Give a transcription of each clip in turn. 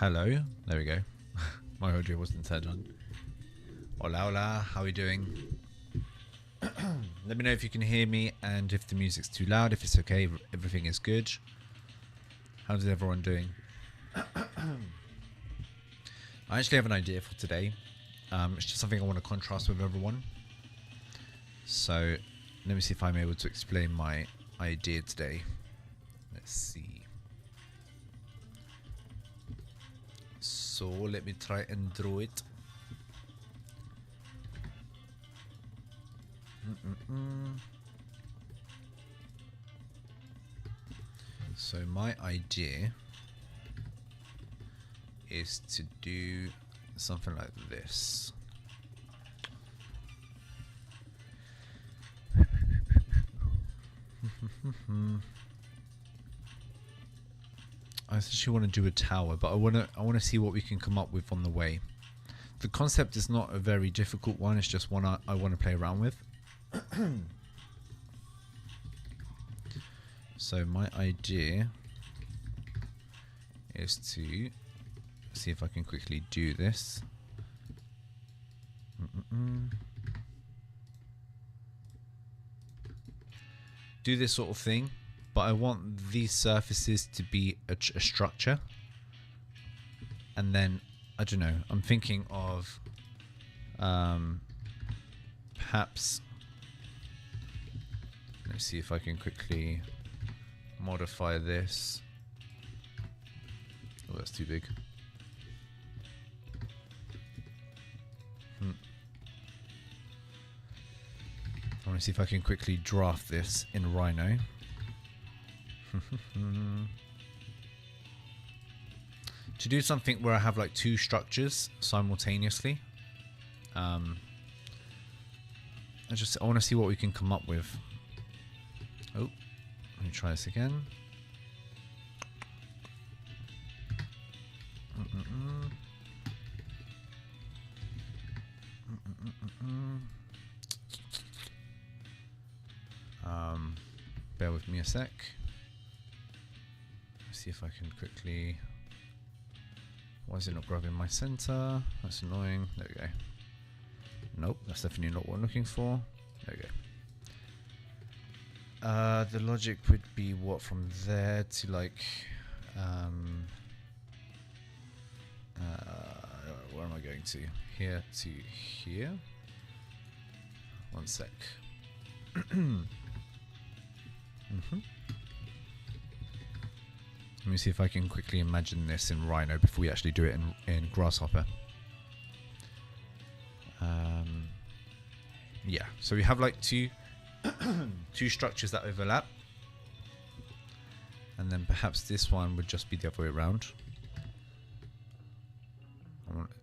Hello. There we go. My audio wasn't turned on. Hola, hola. How are you doing? Let me know if you can hear me and if the music's too loud, if it's okay, everything is good. How's everyone doing? I actually have an idea for today. It's just something I want to contrast with everyone. So let me see if I'm able to explain my idea today. Let's see. So let me try and draw it. So my idea is to do something like this. I actually want to do a tower, but I want to see what we can come up with on the way. The concept is not a very difficult one, it's just one I want to play around with. So my idea is to see if I can quickly do this. Do this sort of thing, but I want these surfaces to be a structure. And then, I don't know, I'm thinking of perhaps, let's see if I can quickly modify this. Oh, that's too big. I want to see if I can quickly draft this in Rhino. To do something where I have like two structures simultaneously. I want to see what we can come up with. Oh, let me try this again. Bear with me a sec. Let's see if I can quickly. Why is it not grabbing my center? That's annoying. There we go. Nope, that's definitely not what I'm looking for. There we go. The logic would be what, from there to like where am I going to? Here to here. One sec. Let me see if I can quickly imagine this in Rhino before we actually do it in Grasshopper. Yeah, so we have like two structures that overlap, and then perhaps this one would just be the other way around.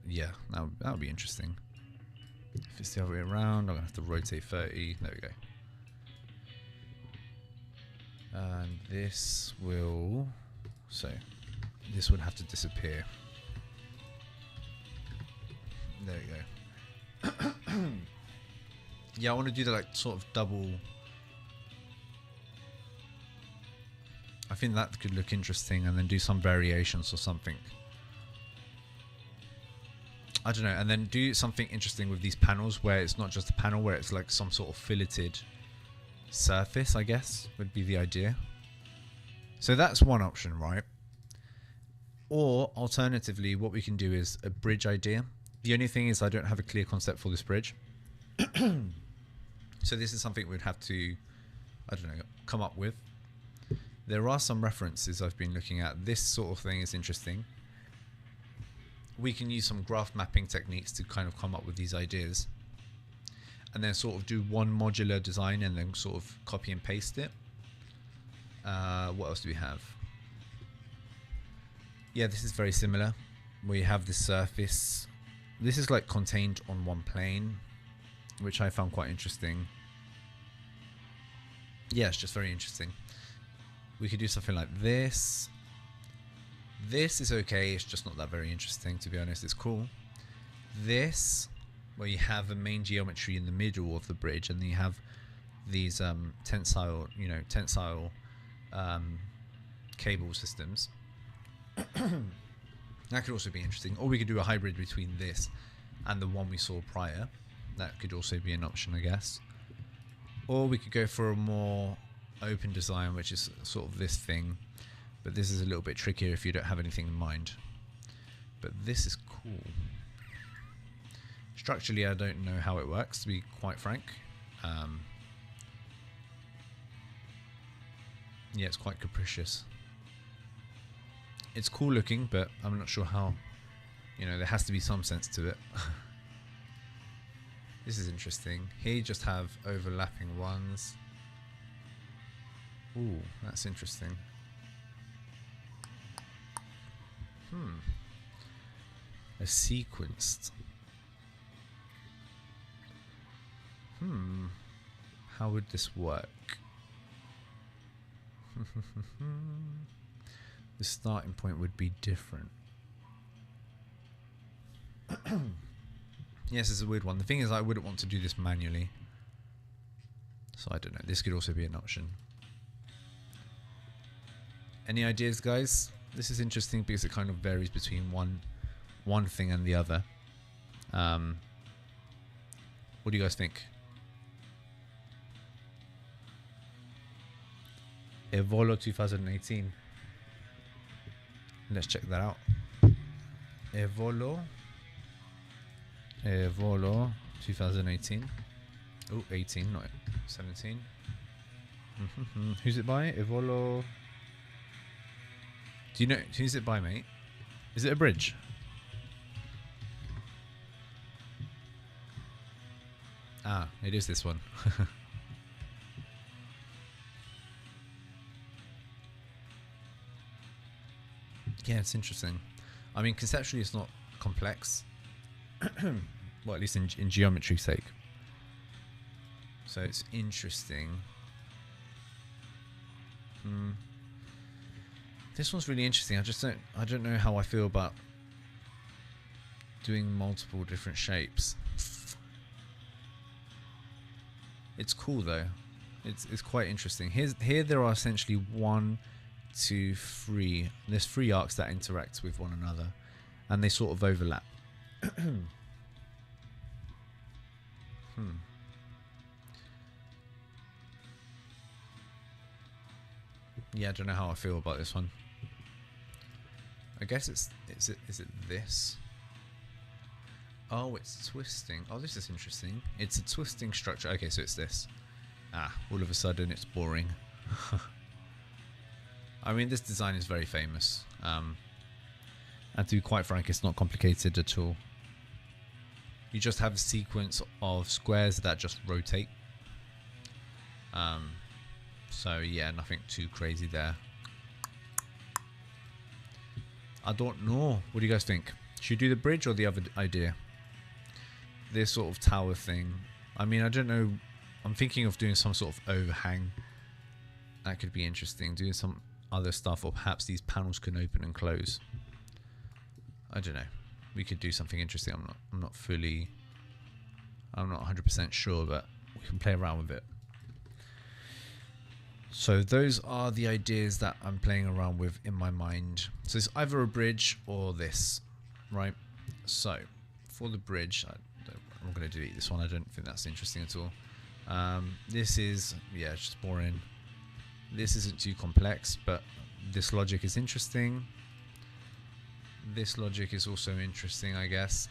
Yeah, that would be interesting. If it's the other way around, I'm gonna have to rotate 30. There we go. And this will, so this would have to disappear. There we go. Yeah, I want to do the like sort of double. I think that could look interesting, and then do some variations or something. I don't know, and then do something interesting with these panels where it's not just a panel, where it's like some sort of filleted surface, I guess, would be the idea. So that's one option, right? Or alternatively, what we can do is a bridge idea. The only thing is I don't have a clear concept for this bridge. So this is something we'd have to, I don't know, come up with. There are some references I've been looking at. This sort of thing is interesting. We can use some graph mapping techniques to kind of come up with these ideas. And then sort of do one modular design and then sort of copy and paste it. What else do we have? Yeah, this is very similar. We have the surface. This is like contained on one plane, which I found quite interesting. Yeah, it's just very interesting. We could do something like this. This is okay, it's just not that very interesting, to be honest. It's cool. This, where you have a main geometry in the middle of the bridge, and then you have these tensile cable systems. That could also be interesting. Or we could do a hybrid between this and the one we saw prior. That could also be an option, I guess. Or we could go for a more open design, which is sort of this thing. But this is a little bit trickier if you don't have anything in mind. But this is cool. Structurally, I don't know how it works, to be quite frank. Yeah, it's quite capricious. It's cool looking, but I'm not sure how. You know, there has to be some sense to it. This is interesting. Here you just have overlapping ones. Ooh, that's interesting. A sequenced. How would this work? The starting point would be different. Yes, it's a weird one. The thing is, I wouldn't want to do this manually. So I don't know. This could also be an option. Any ideas, guys? This is interesting because it kind of varies between one thing and the other. What do you guys think? Evolo 2018. Let's check that out. Evolo 2018. Oh, 18, not 17. Who's it by? Evolo. Do you know who's it by, mate? Is it a bridge? Ah, it is this one. Yeah, it's interesting. I mean, conceptually, it's not complex. Well, at least in geometry's sake. So it's interesting. This one's really interesting. I don't know how I feel about doing multiple different shapes. It's cool though. It's quite interesting. Here there are essentially 1, 2, 3. There's 3 arcs that interact with one another, and they sort of overlap. Yeah, I don't know how I feel about this one. I guess is it this? Oh, it's twisting. Oh, this is interesting. It's a twisting structure. Okay, so it's this. Ah, all of a sudden it's boring. I mean, this design is very famous. And to be quite frank, it's not complicated at all. You just have a sequence of squares that just rotate. So yeah, nothing too crazy there. I don't know. What do you guys think? Should we do the bridge or the other idea? This sort of tower thing. I mean, I don't know. I'm thinking of doing some sort of overhang. That could be interesting. Doing some other stuff, or perhaps these panels can open and close. I don't know. We could do something interesting. I'm not 100% sure, but we can play around with it. So those are the ideas that I'm playing around with in my mind. So it's either a bridge or this, right? So for the bridge, I'm going to delete this one. I don't think that's interesting at all. This is, yeah, it's just boring. This isn't too complex, but this logic is interesting. This logic is also interesting, I guess.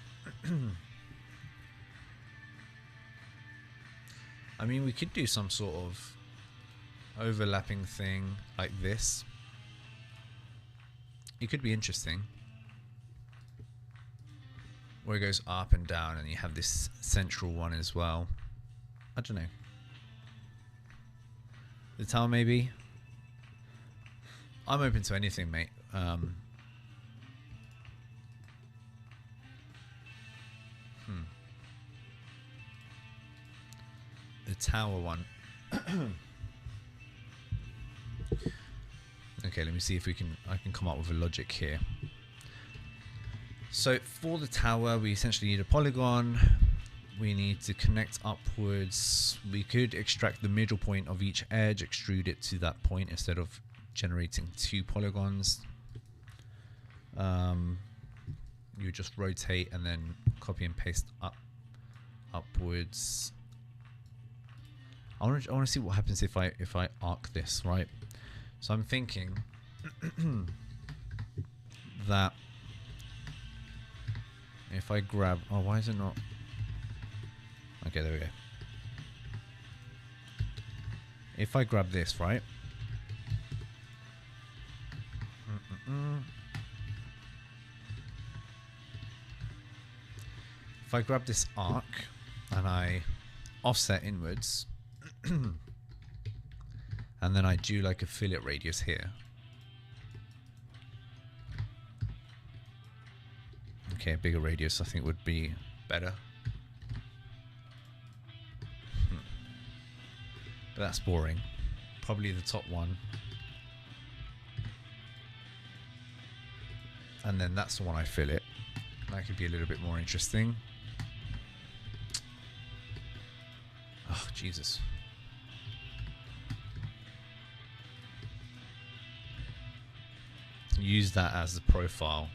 I mean, we could do some sort of overlapping thing like this. It could be interesting. Where it goes up and down and you have this central one as well. I don't know. The tower maybe? I'm open to anything, mate. The tower one. Okay, let me see if I can come up with a logic here. So for the tower, we essentially need a polygon. We need to connect upwards. We could extract the middle point of each edge, extrude it to that point instead of generating 2 polygons. you just rotate and then copy and paste upwards. I want to see what happens if I arc this, right? So I'm thinking that if I grab, oh, why is it not? Okay, there we go. If I grab this, right? If I grab this arc and I offset inwards, and then I do like a fillet radius here. Okay, a bigger radius I think would be better. But that's boring. Probably the top one. And then that's the one I fillet. That could be a little bit more interesting. Oh, Jesus. Use that as the profile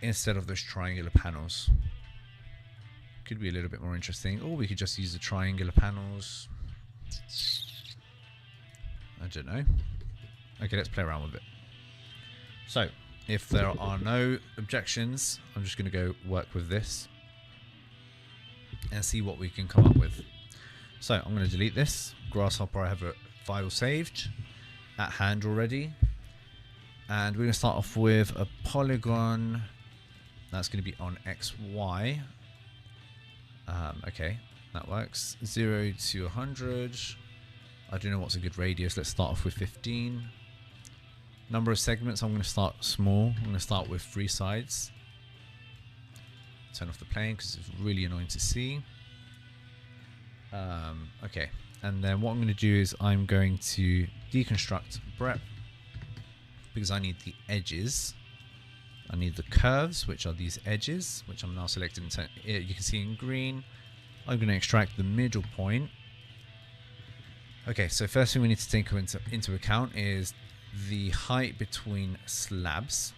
instead of those triangular panels. Could be a little bit more interesting. Or we could just use the triangular panels. I don't know. Okay, let's play around with it. So, if there are no objections, I'm just going to go work with this and see what we can come up with. So, I'm going to delete this. Grasshopper, I have a file saved at hand already. And we're going to start off with a polygon that's going to be on XY. Okay, that works. 0 to 100. I don't know what's a good radius. Let's start off with 15. Number of segments, I'm going to start small. I'm going to start with 3 sides. Turn off the plane because it's really annoying to see. Okay, and then what I'm going to do is I'm going to deconstruct breadth because I need the edges. I need the curves, which are these edges, which I'm now selecting. You can see in green. I'm going to extract the middle point. Okay, so first thing we need to take into account is the height between slabs.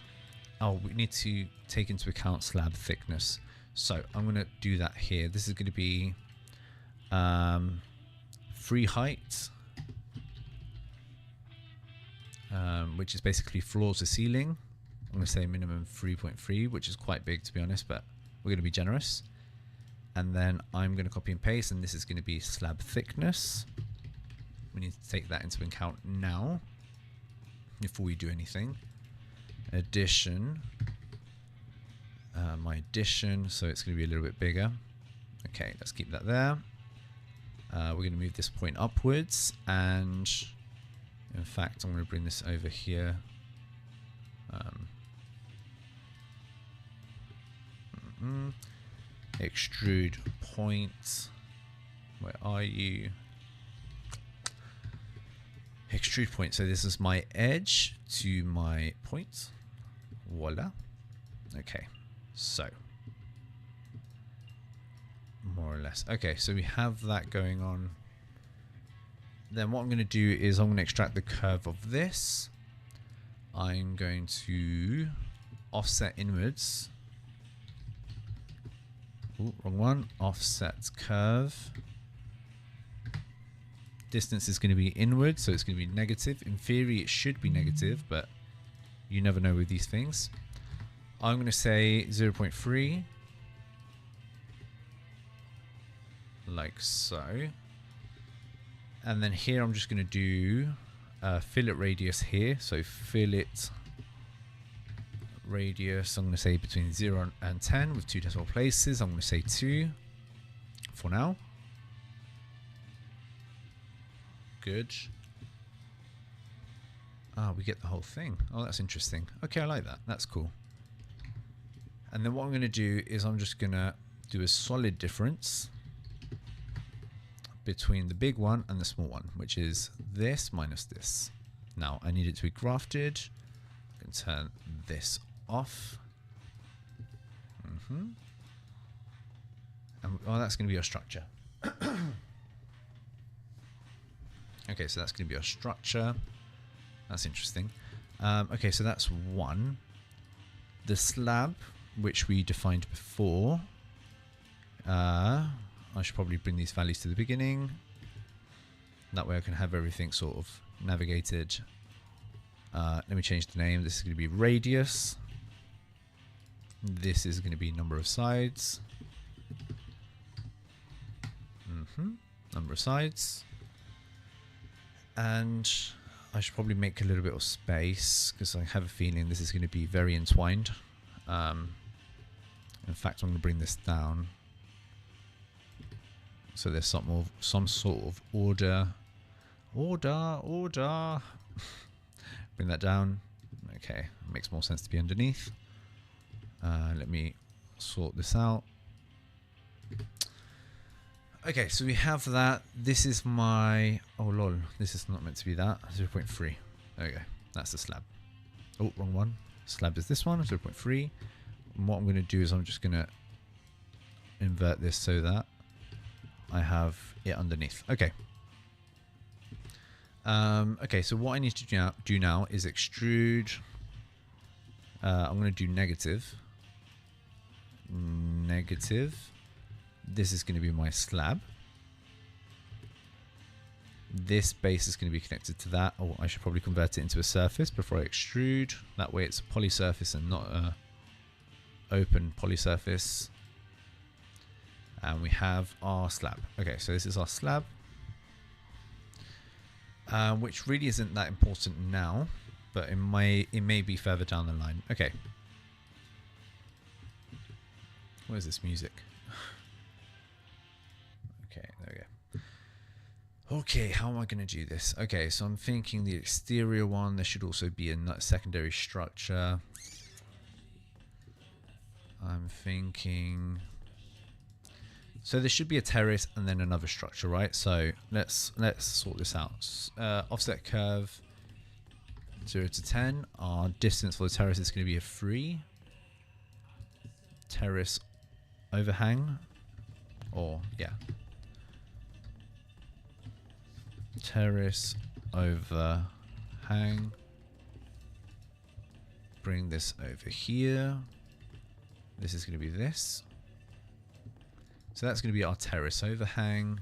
Oh, we need to take into account slab thickness. So I'm going to do that here. This is going to be free height, which is basically floor to ceiling. I'm going to say minimum 3.3, which is quite big to be honest, but we're going to be generous. And then I'm going to copy and paste, and this is going to be slab thickness. We need to take that into account now before we do anything. Addition. My addition, so it's going to be a little bit bigger. Okay, let's keep that there. We're going to move this point upwards, and in fact, I'm going to bring this over here. Extrude point. Where are you? Extrude point. So this is my edge to my point. Voila. Okay. So more or less. Okay, so we have that going on. Then what I'm going to do is I'm going to extract the curve of this. I'm going to offset inwards. Ooh, wrong one. Offset curve. Distance is going to be inward, so it's going to be negative. In theory, it should be negative, but you never know with these things. I'm going to say 0.3. Like so. And then here I'm just going to do fillet radius here. So fillet radius, I'm going to say between 0 and 10 with 2 decimal places. I'm going to say 2 for now. Good. Ah, we get the whole thing. Oh, that's interesting. Okay, I like that. That's cool. And then what I'm going to do is I'm just going to do a solid difference between the big one and the small one, which is this minus this. Now, I need it to be grafted. I can turn this off. And, oh, that's going to be our structure. Okay, so that's going to be our structure. That's interesting. Okay, so that's one. The slab, which we defined before, I should probably bring these values to the beginning. That way I can have everything sort of navigated. Let me change the name. This is going to be radius. This is going to be number of sides. Number of sides. And I should probably make a little bit of space because I have a feeling this is going to be very entwined. In fact, I'm going to bring this down so there's some sort of order. Bring that down. Okay, makes more sense to be underneath. Let me sort this out. Okay, so we have that. This is my... Oh, lol. This is not meant to be that. 0.3. There we go. That's the slab. Oh, wrong one. Slab is this one, 0.3. And what I'm going to do is I'm just going to invert this so that I have it underneath. Okay. Okay, so what I need to do now is extrude. I'm going to do negative. Negative. This is going to be my slab. This base is going to be connected to that. Or I should probably convert it into a surface before I extrude. That way it's a poly surface and not a open poly surface. And we have our slab. Okay, so this is our slab. Which really isn't that important now, but it may be further down the line. Okay. Where's this music? Okay, there we go. Okay, how am I going to do this? Okay, so I'm thinking the exterior one, there should also be a secondary structure. I'm thinking... So there should be a terrace and then another structure, right? So let's sort this out. Offset curve 0 to 10. Our distance for the terrace is going to be a 3. Terrace overhang, or yeah, terrace overhang. Bring this over here. This is going to be this. So that's going to be our terrace overhang.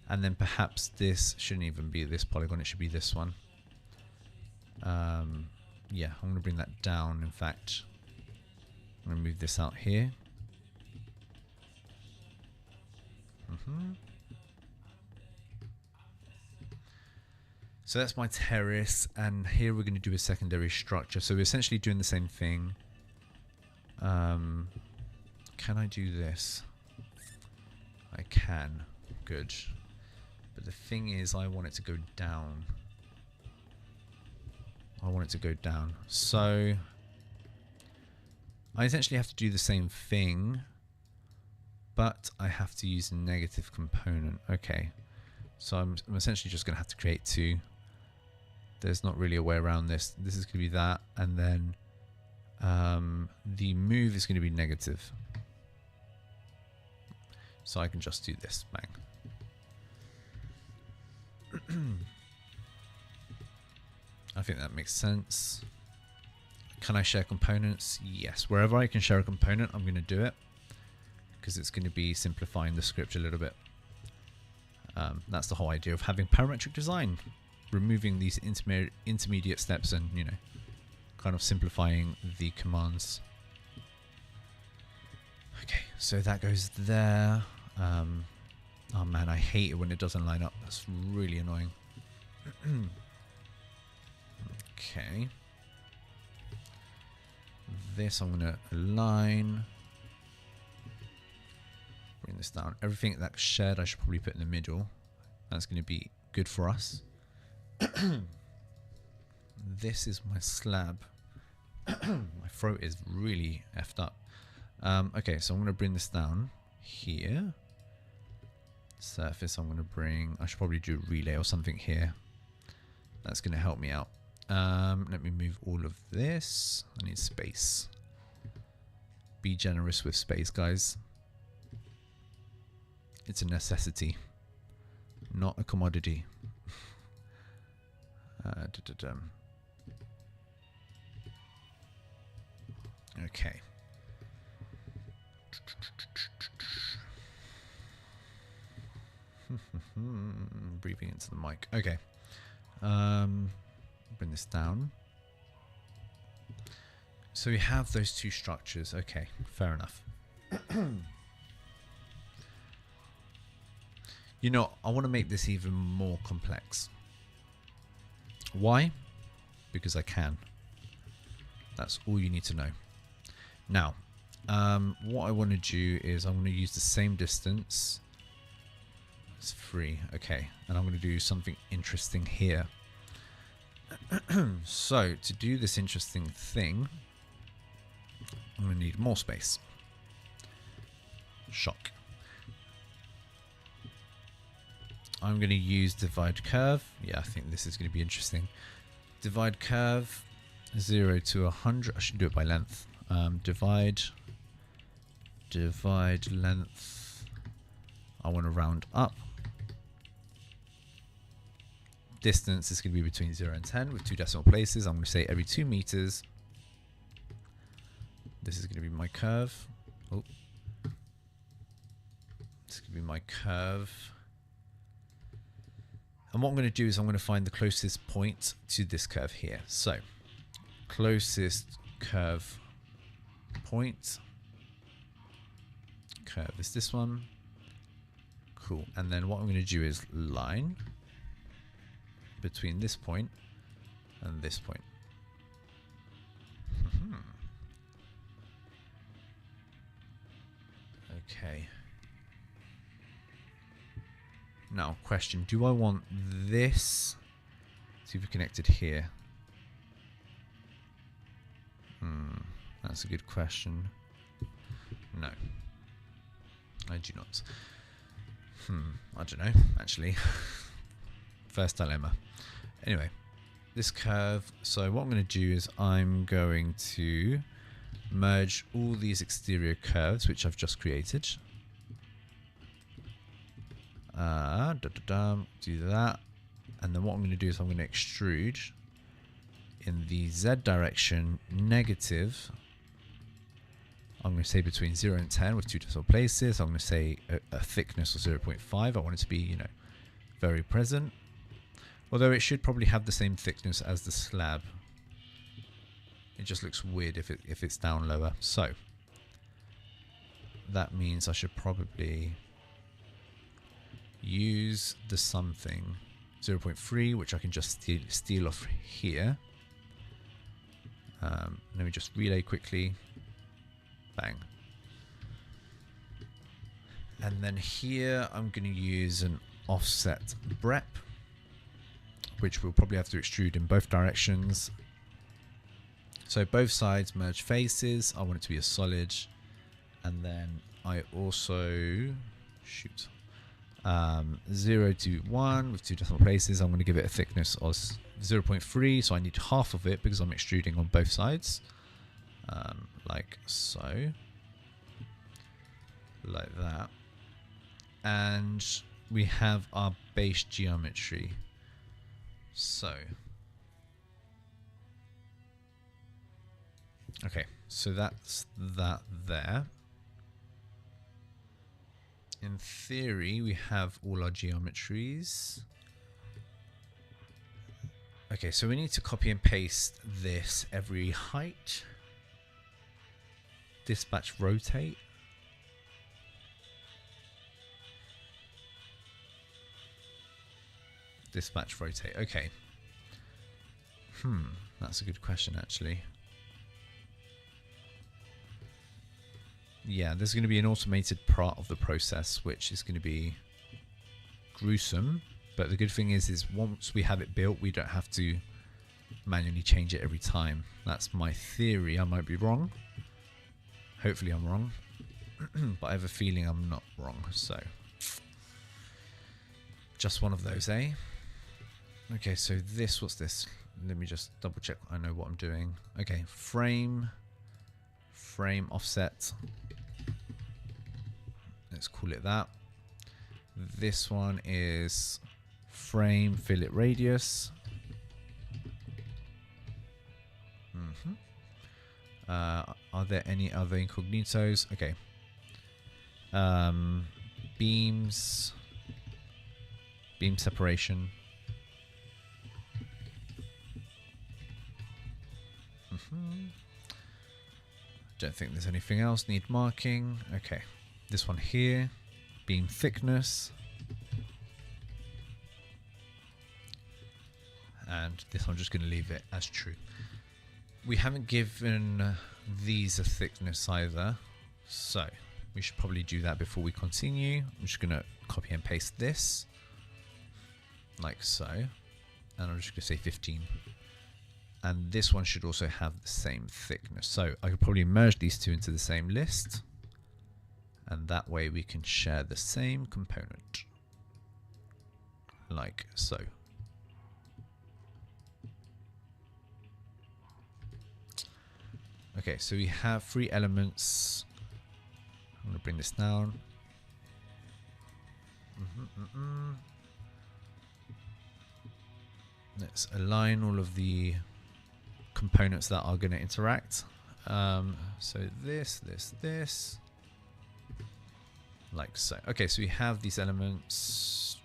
And then perhaps this shouldn't even be this polygon, it should be this one. Yeah, I'm going to bring that down. In fact, I'm going to move this out here. So that's my terrace, and here we're going to do a secondary structure. So we're essentially doing the same thing. Can I do this? I can. Good. But the thing is, I want it to go down. I want it to go down. So I essentially have to do the same thing, but I have to use a negative component. Okay. So I'm essentially just going to have to create two. There's not really a way around this. This is going to be that, and then the move is going to be negative. So I can just do this. Bang. I think that makes sense. Can I share components? Yes. Wherever I can share a component, I'm going to do it, because it's going to be simplifying the script a little bit. That's the whole idea of having parametric design. Removing these intermediate steps and, you know, kind of simplifying the commands. Okay, so that goes there. Oh man, I hate it when it doesn't line up. That's really annoying. Okay. This I'm going to align. Bring this down. Everything that's shared I should probably put in the middle. That's going to be good for us. This is my slab. My throat is really effed up. Okay, so I'm going to bring this down here. Surface I'm going to bring... I should probably do a relay or something here. That's going to help me out. Let me move all of this. I need space. Be generous with space, guys. It's a necessity, not a commodity. Okay. Breathing into the mic. Okay. Bring this down. So we have those two structures. Okay, fair enough. You know, I want to make this even more complex. Why? Because I can. That's all you need to know. Now, what I want to do is I'm going to use the same distance. It's 3. Okay, and I'm going to do something interesting here. So, to do this interesting thing, I'm going to need more space. Shock. I'm going to use divide curve. Yeah, I think this is going to be interesting. Divide curve 0 to 100. I should do it by length. Divide length. I want to round up. Distance is going to be between 0 and 10 with 2 decimal places. I'm going to say every 2 meters. This is going to be my curve. Oh. This is going to be my curve. And what I'm going to do is I'm going to find the closest point to this curve here. So, closest curve point. Curve is this one. Cool. And then what I'm going to do is line between this point and this point. Okay. Now, question, do I want this to be connected here? That's a good question. No. I do not. I don't know, actually. First dilemma. Anyway, this curve. So what I'm going to do is I'm going to merge all these exterior curves, which I've just created. Do that. And then what I'm going to do is I'm going to extrude in the Z direction negative. I'm going to say between 0 and 10 with 2 decimal places. I'm going to say a thickness of 0.5. I want it to be, you know, very present. Although it should probably have the same thickness as the slab. It just looks weird if it's down lower. So that means I should probably use the something 0.3, which I can just steal off here. Let me just relay quickly. Bang. And then here I'm going to use an offset brep, which we'll probably have to extrude in both directions. So both sides merge faces. I want it to be a solid. And then I also, 0 to 1 with 2 decimal places. I'm going to give it a thickness of 0.3. So I need half of it because I'm extruding on both sides. Like so. Like that. And we have our base geometry. So. Okay, so that's that there. In theory, we have all our geometries. Okay, so we need to copy and paste this every height. Dispatch rotate. Dispatch rotate. Okay. That's a good question, actually. Yeah, there's going to be an automated part of the process, which is going to be gruesome. But the good thing is once we have it built, we don't have to manually change it every time. That's my theory. I might be wrong. Hopefully I'm wrong. But I have a feeling I'm not wrong. So, just one of those, eh? Okay, so this, what's this? Let me just double check I know what I'm doing. Okay, frame offset. Let's call it that. This one is frame fillet radius. Are there any other incognitos? Okay. Beams. Beam separation. Don't think there's anything else. Need marking. Okay. This one here. Beam thickness. And this I'm just going to leave it as true. We haven't given these a thickness either, so we should probably do that before we continue. I'm just going to copy and paste this like so, and I'm just going to say 15. And this one should also have the same thickness. So I could probably merge these two into the same list, and that way we can share the same component like so. Okay, so we have 3 elements. I'm going to bring this down. Let's align all of the components that are going to interact. So this, like so. Okay, so we have these elements.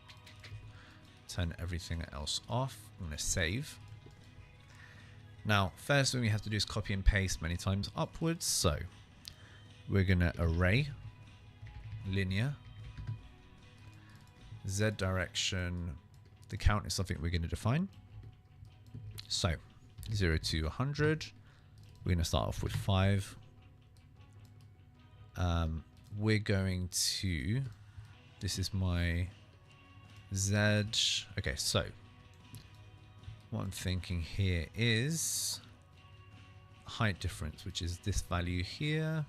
Turn everything else off. I'm going to save. Now, first thing we have to do is copy and paste many times upwards. So we're going to array linear Z direction. The count is something we're going to define. So 0 to 100. We're going to start off with 5. We're going to, this is my Z. Okay, so what I'm thinking here is height difference, which is this value here.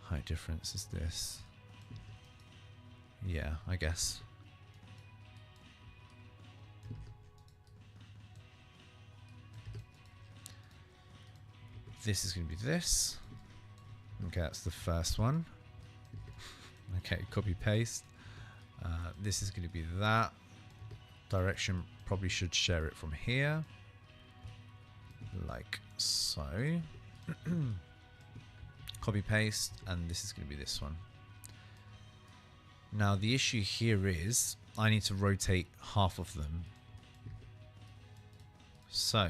Height difference is this. Yeah, I guess. This is going to be this. Okay, that's the first one. Okay, copy paste. This is going to be that. Direction probably should share it from here. Like so. Copy paste, and this is going to be this one. Now the issue here is I need to rotate half of them. So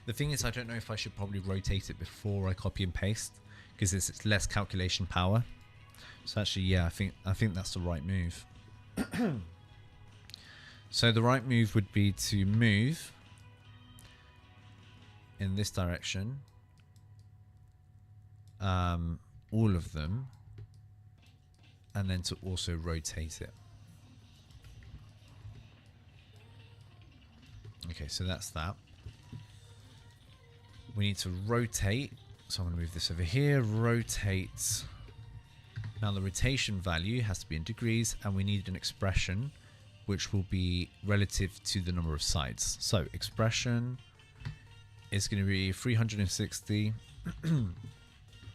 the thing is, I don't know if I should probably rotate it before I copy and paste, because it's less calculation power. So actually, yeah, I think that's the right move. So the right move would be to move in this direction, all of them, and then to also rotate it. Okay, so that's that. We need to rotate, so I'm going to move this over here, rotate. Now the rotation value has to be in degrees, and we need an expression which will be relative to the number of sides. So expression is going to be 360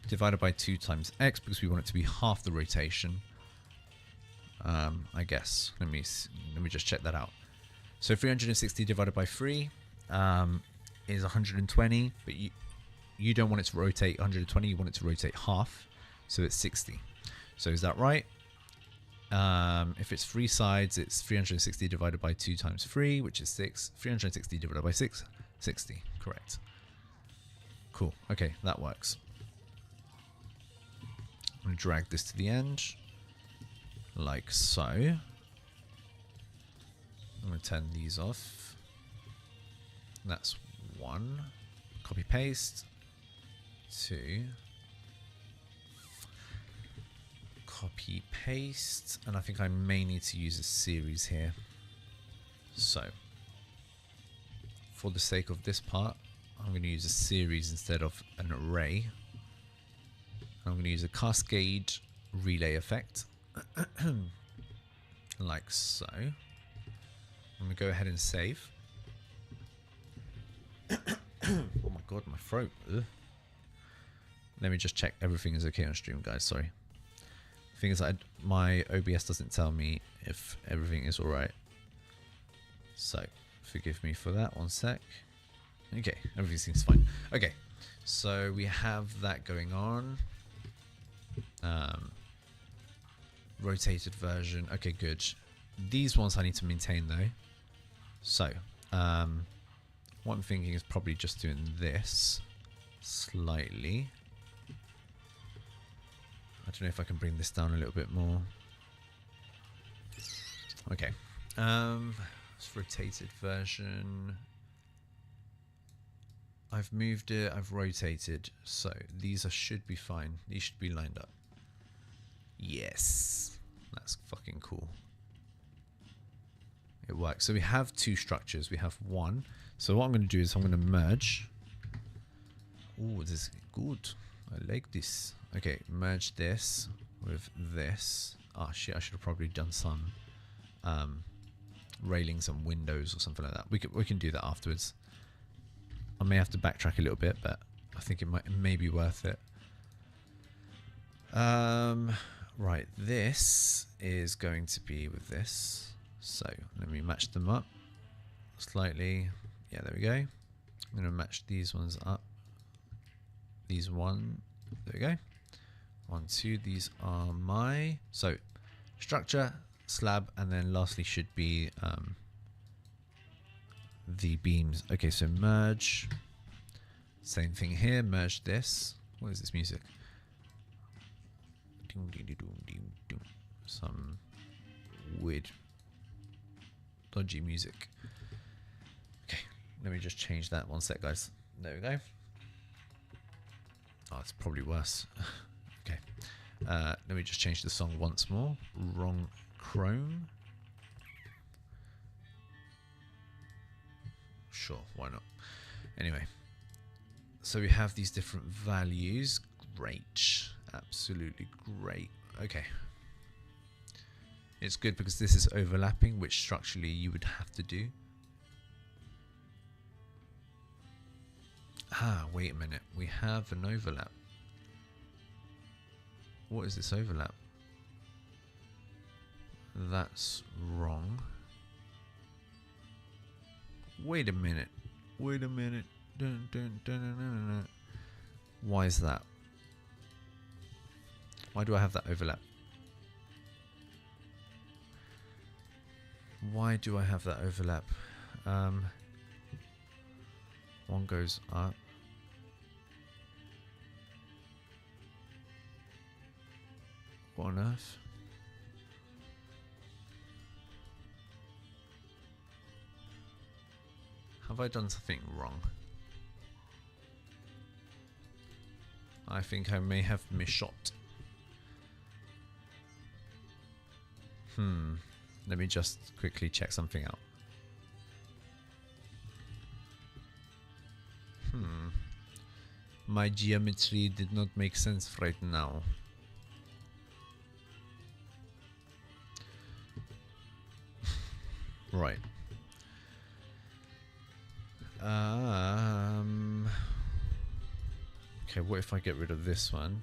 divided by 2 times x, because we want it to be half the rotation. I guess. Let me just check that out. So 360 divided by 3 is 120, but you don't want it to rotate 120, you want it to rotate half, so it's 60. So is that right? If it's 3 sides, it's 360 divided by 2 times 3, which is 6. 360 divided by 6, 60. Correct. Cool. Okay, that works. I'm going to drag this to the end, like so. I'm going to turn these off. That's 1. Copy paste. 2. Copy paste. And I think I may need to use a series here. So for the sake of this part, I'm going to use a series instead of an array. I'm going to use a cascade relay effect. Like so. I'm going to go ahead and save. Oh my god, my throat. Ugh. Let me just check everything is okay on stream, guys. Sorry. The thing is, my OBS doesn't tell me if everything is alright. So, forgive me for that. One sec. Okay, everything seems fine. Okay, so we have that going on. Rotated version. Okay, good. These ones I need to maintain though. So, what I'm thinking is probably just doing this slightly. I don't know if I can bring this down a little bit more. Okay. It's rotated version. I've moved it, I've rotated, so these should be fine. These should be lined up. Yes, that's fucking cool. It works. So we have two structures. We have one. So what I'm going to do is I'm going to merge. Oh, this is good. I like this. Okay, merge this with this. Oh shit, I should have probably done some railings and windows or something like that. We can do that afterwards. I may have to backtrack a little bit, but I think it may be worth it. Right, this is going to be with this. So let me match them up slightly. Yeah, there we go. I'm going to match these ones up. These one. There we go. 1, 2. These are my. So structure, slab, and then lastly should be the beams. Okay, so merge. Same thing here. Merge this. What is this music? Some weird dodgy music. Okay, let me just change that. One sec, guys. There we go. Oh, it's probably worse. Okay, let me just change the song once more. Wrong Chrome. Sure, why not? Anyway, so we have these different values. Great, absolutely great. Okay. It's good because this is overlapping, which structurally you would have to do. Ah, wait a minute. We have an overlap. What is this overlap? That's wrong. Wait a minute. Wait a minute. Dun, dun, dun, dun, dun, dun. Why is that? Why do I have that overlap? Why do I have that overlap? One goes up. What on earth? Have I done something wrong? I think I may have misshot. Let me just quickly check something out. My geometry did not make sense right now. Right. Okay, what if I get rid of this one?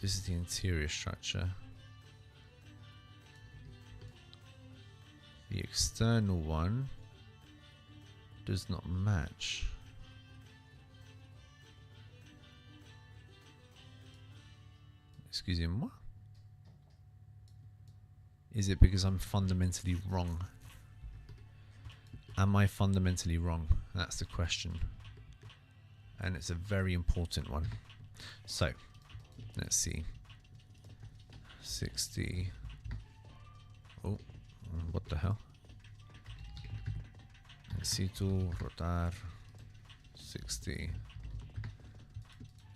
This is the interior structure. The external one does not match. Excusez-moi. Is it because I'm fundamentally wrong? Am I fundamentally wrong? That's the question. And it's a very important one. So, let's see. 60. Oh, what the hell? Necesito rotar 60.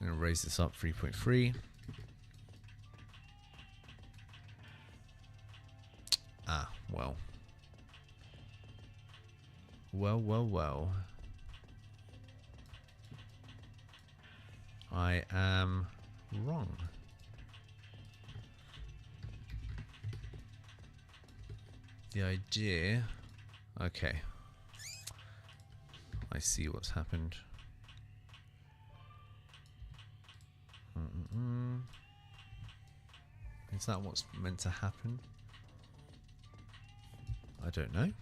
I'm going to raise this up 3.3. Ah, well. Well. I am wrong. The idea... Okay. I see what's happened. Is that what's meant to happen? I don't know.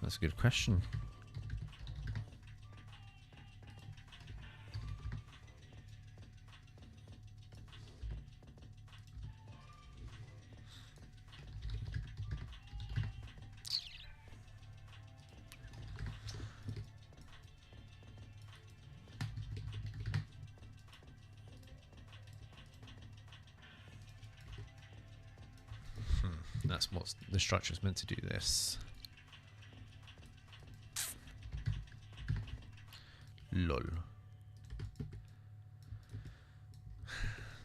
That's a good question. That's what the structure's meant to do this. Lol.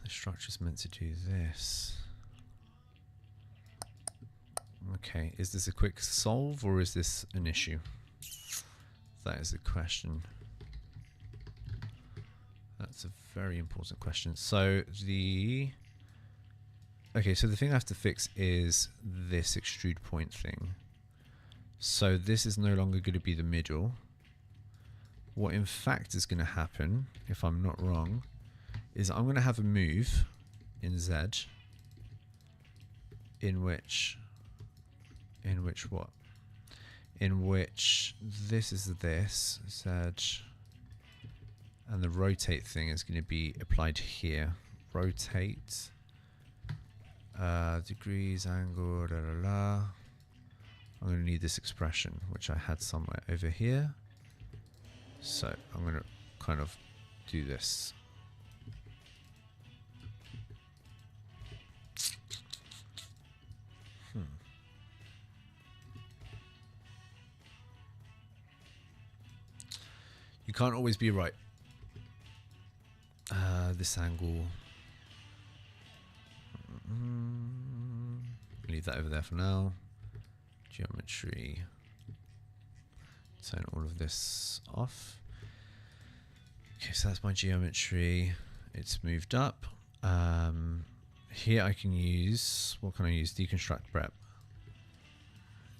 The structure's meant to do this. Okay, is this a quick solve or is this an issue? That is a question. That's a very important question. So the... Okay, so the thing I have to fix is this extrude point thing. So this is no longer going to be the middle. What in fact is going to happen, if I'm not wrong, is I'm going to have a move in Z in which what? In which this is this, Z, and the rotate thing is going to be applied here. Rotate. Degrees, angle, la la la. I'm going to need this expression, which I had somewhere over here. So I'm going to kind of do this. You can't always be right. This angle. Leave that over there for now. Geometry. Turn all of this off. Okay, so that's my geometry. It's moved up. Here I can use, what can I use? Deconstruct prep.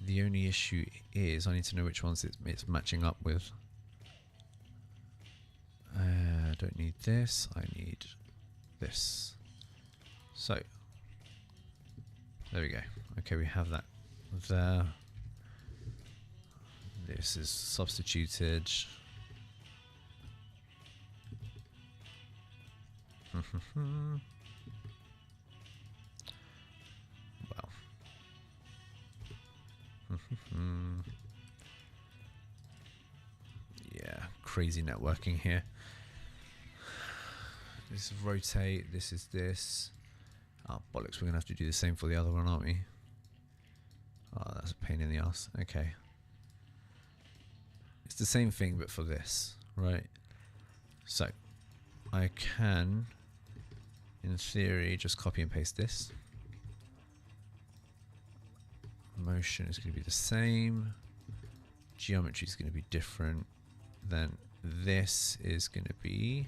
The only issue is I need to know which ones it's matching up with. I don't need this, I need this. So, there we go. Okay, we have that there. This is substituted. Wow. Yeah, crazy networking here. This is rotate, this is this. Oh, bollocks, we're going to have to do the same for the other one, aren't we? Oh, that's a pain in the ass. Okay. It's the same thing, but for this, right? So, I can, in theory, just copy and paste this. Motion is going to be the same. Geometry is going to be different. Then this is going to be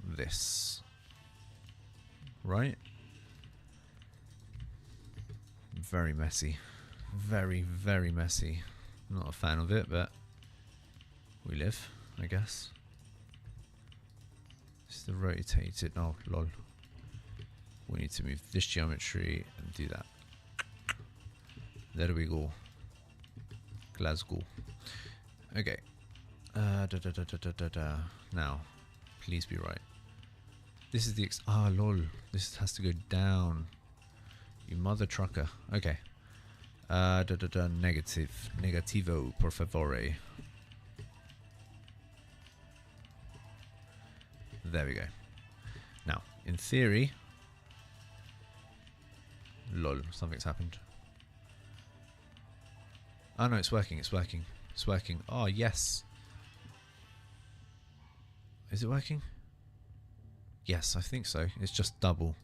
this. Right? Very messy. Very, very messy. Not a fan of it, but we live, I guess. This is the rotated. Oh, lol. We need to move this geometry and do that. There we go. Glasgow. Okay. Now, please be right. This is the lol. This has to go down. You mother trucker. Okay. Negative. Negativo, por favore. There we go. Now, in theory... Lol, something's happened. Oh no, it's working, it's working. It's working. Oh, yes. Is it working? Yes, I think so. It's just double,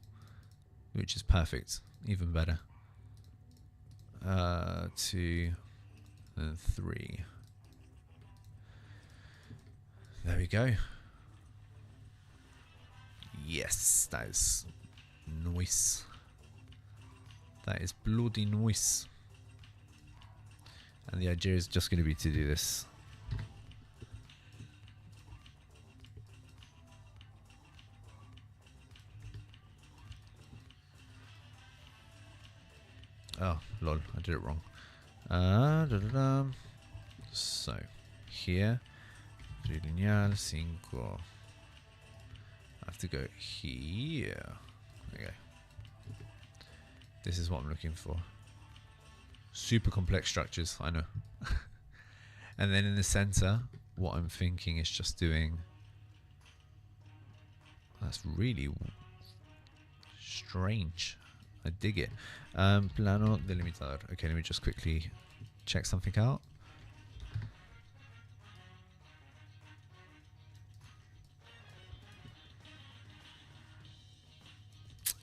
which is perfect. Even better. 2 and 3. There we go. Yes, that is nice. That is bloody nice. And the idea is just going to be to do this. Oh, lol, I did it wrong. So here, lineal 5. I have to go here. Okay. This is what I'm looking for. Super complex structures, I know. And then in the center, what I'm thinking is just doing. That's really strange. I dig it. Plano delimitador. Okay, let me just quickly check something out.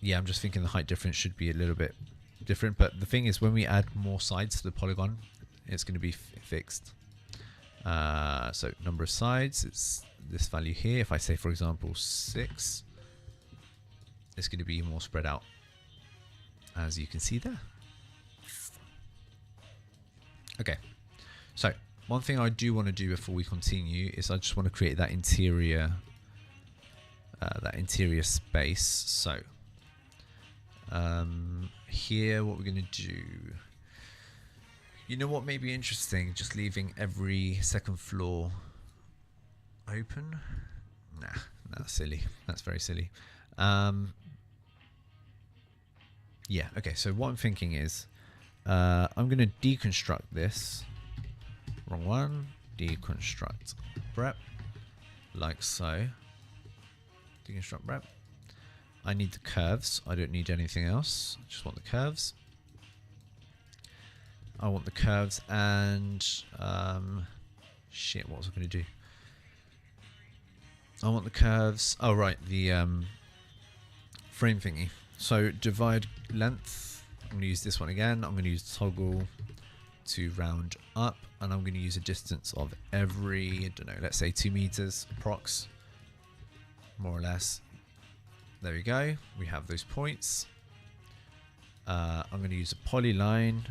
Yeah, I'm just thinking the height difference should be a little bit different. But the thing is, when we add more sides to the polygon, it's going to be fixed. So number of sides, it's this value here. If I say, for example, 6, it's going to be more spread out, as you can see there. Okay, so one thing I do want to do before we continue is I just want to create that interior space. So here, what we're going to do, you know what may be interesting, just leaving every second floor open. Nah, that's silly. That's very silly. Yeah, okay, so what I'm thinking is I'm going to deconstruct this. Wrong one. Deconstruct prep, like so. Deconstruct prep. I need the curves. I don't need anything else. I just want the curves. I want the curves and shit, what was I going to do? I want the curves. Oh, right, the frame thingy. So divide length. I'm going to use this one again. I'm going to use toggle to round up, and I'm going to use a distance of every, I don't know, let's say 2 meters approx, more or less. There we go. We have those points. I'm going to use a polyline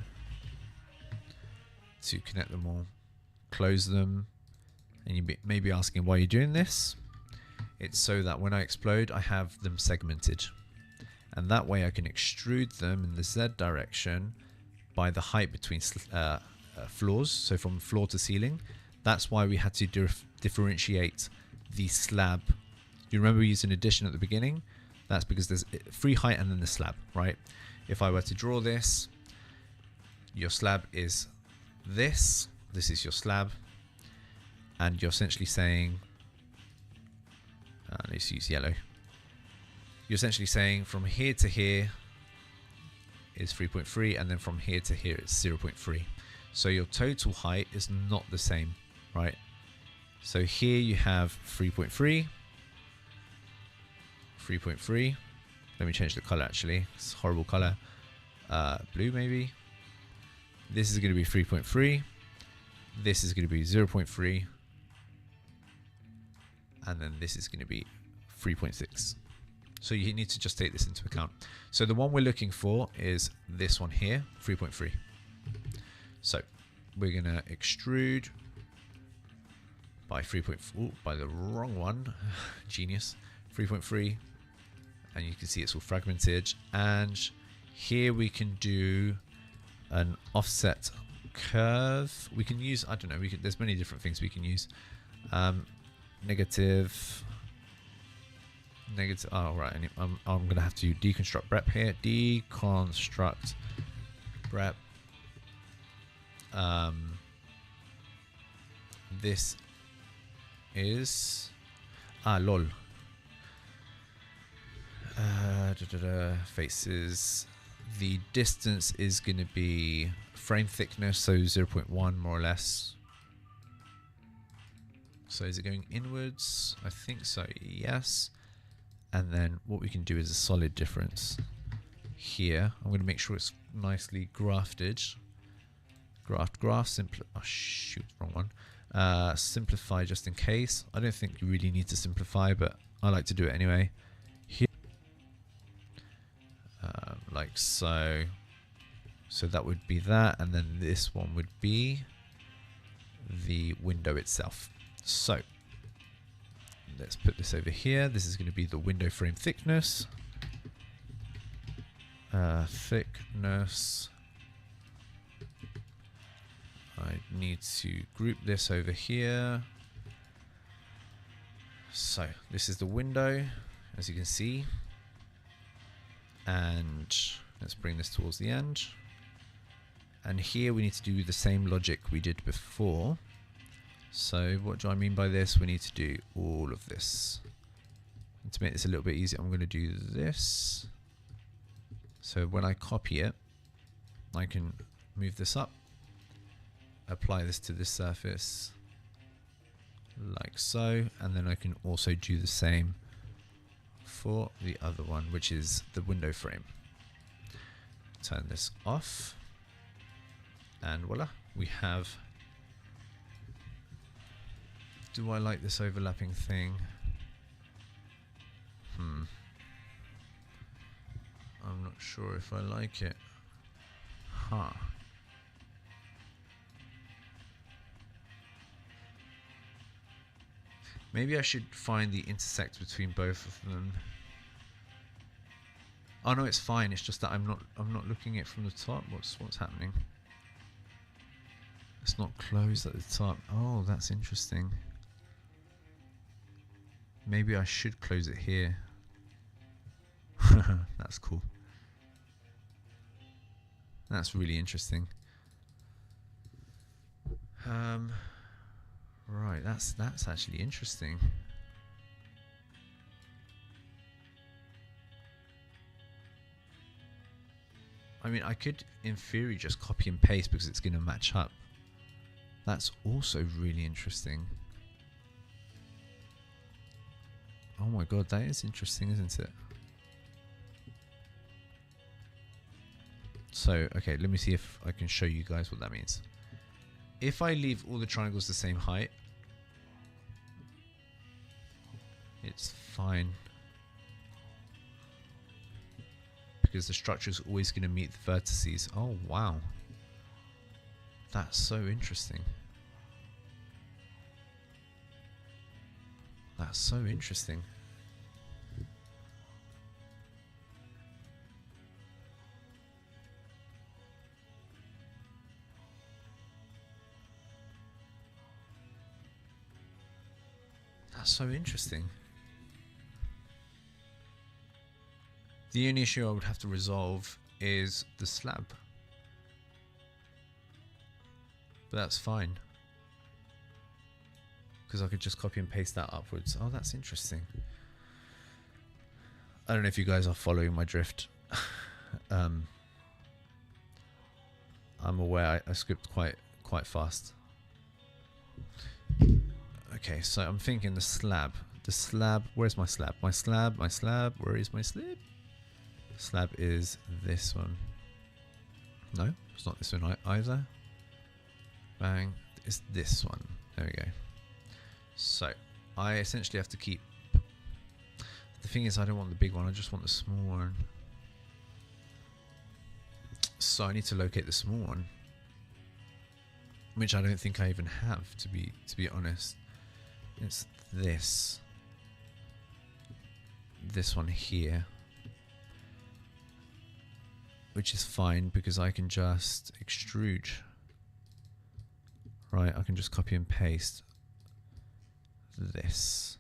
to connect them all, close them, and you may be asking why you're doing this. It's so that when I explode, I have them segmented, and that way I can extrude them in the Z direction by the height between floors, so from floor to ceiling. That's why we had to differentiate the slab. You remember we used an addition at the beginning? That's because there's free height and then the slab, right? If I were to draw this, your slab is this is your slab, and you're essentially saying, let's use yellow. You're essentially saying from here to here is 3.3, and then from here to here it's 0.3. So your total height is not the same, right? So here you have 3.3, 3.3. Let me change the color actually. It's a horrible color. Blue maybe. This is going to be 3.3. This is going to be 0.3. And then this is going to be 3.6. So you need to just take this into account. So the one we're looking for is this one here, 3.3. So we're going to extrude by 3.4, by the wrong one, genius, 3.3. And you can see it's all fragmented. And here we can do an offset curve. We can use, I don't know, there's many different things we can use. Negative, oh right, I'm going to have to deconstruct brep here. Deconstruct brep. This is, lol. Faces. The distance is going to be frame thickness, so 0.1 more or less. So is it going inwards? I think so, yes. And then what we can do is a solid difference here. I'm going to make sure it's nicely grafted. Graph, simple. Oh shoot, wrong one. Simplify just in case. I don't think you really need to simplify, but I like to do it anyway. Here, like so. So that would be that, and then this one would be the window itself. So let's put this over here. This is going to be the window frame thickness. Thickness I need to group this over here. So this is the window, as you can see. And let's bring this towards the end. And here we need to do the same logic we did before. So what do I mean by this? We need to do all of this. And to make this a little bit easier, I'm going to do this. So when I copy it, I can move this up, apply this to this surface, like so, and then I can also do the same for the other one, which is the window frame. Turn this off, and voila, we have. Do I like this overlapping thing? I'm not sure if I like it. Huh. Maybe I should find the intersect between both of them. Oh no, it's fine. It's just that I'm not looking at it from the top. What's happening? It's not closed at the top. Oh, that's interesting. Maybe I should close it here. That's cool. That's really interesting. Right, that's actually interesting. I mean, I could, in theory, just copy and paste because it's going to match up. That's also really interesting. Oh my god, that is interesting, isn't it? So, okay, let me see if I can show you guys what that means. If I leave all the triangles the same height, it's fine. Because the structure is always going to meet the vertices. Oh, wow. That's so interesting. That's so interesting. That's so interesting. The only issue I would have to resolve is the slab. But that's fine. Because I could just copy and paste that upwards. Oh, that's interesting. I don't know if you guys are following my drift. I'm aware I script quite fast. Okay, so I'm thinking the slab. The slab, where's my slab? My slab, where is my slab? Slab is this one. No, it's not this one either. Bang, it's this one. There we go. So, I essentially have to keep... The thing is, I don't want the big one, I just want the small one. So I need to locate the small one. Which I don't think I even have, to be honest. It's this. This one here. Which is fine because I can just extrude. Right, I can just copy and paste this.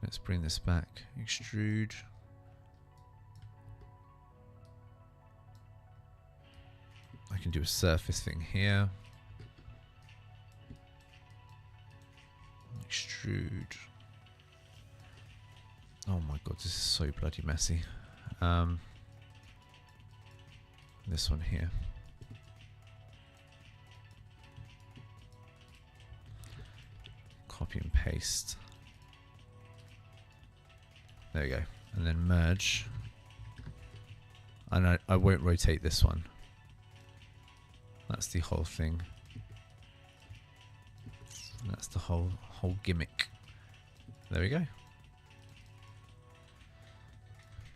Let's bring this back. Extrude. I can do a surface thing here. Extrude. Oh my god, this is so bloody messy. This one here. Copy and paste. There we go. And then merge. And I won't rotate this one. That's the whole thing. That's the whole gimmick. There we go.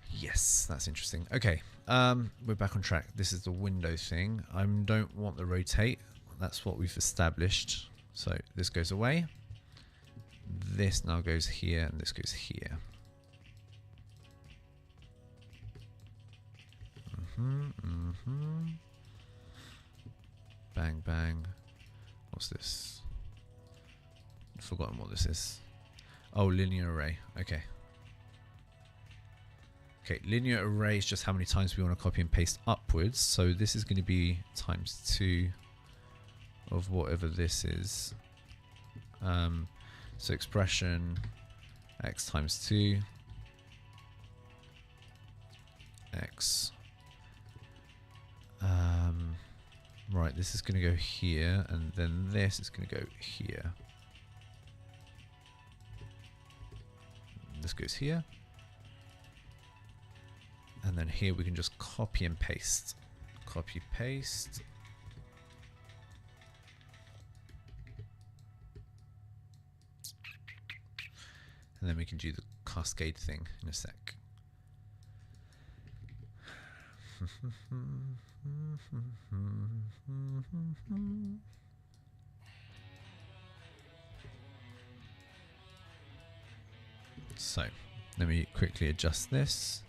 Yes, that's interesting. Okay, we're back on track. This is the window thing. I don't want the rotate. That's what we've established. So this goes away. This now goes here, and this goes here. Bang, bang. What's this? I've forgotten what this is. Oh, linear array. Okay. Okay, linear array is just how many times we want to copy and paste upwards. So this is going to be times 2 of whatever this is. So expression x times 2 x. Right, this is going to go here, and then this is going to go here. This goes here. And then here we can just copy and paste. Copy, paste. And then we can do the cascade thing in a sec. So, let me quickly adjust this.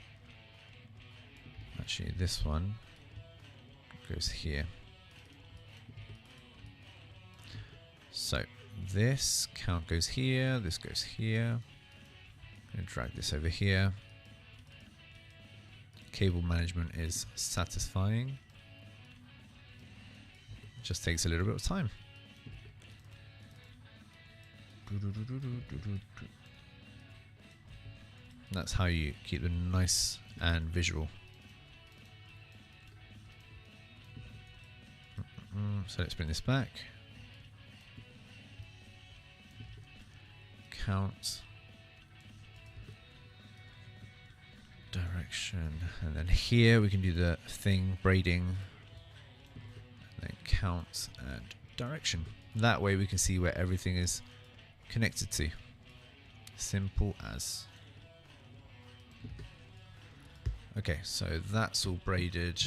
Actually, this one goes here. So, this count goes here, this goes here. I'm going to drag this over here. Cable management is satisfying. It just takes a little bit of time. That's how you keep them nice and visual. So let's bring this back. Count. Direction. And then here we can do the thing, braiding. And then count and direction. That way we can see where everything is connected to. Simple as. Okay, so that's all braided.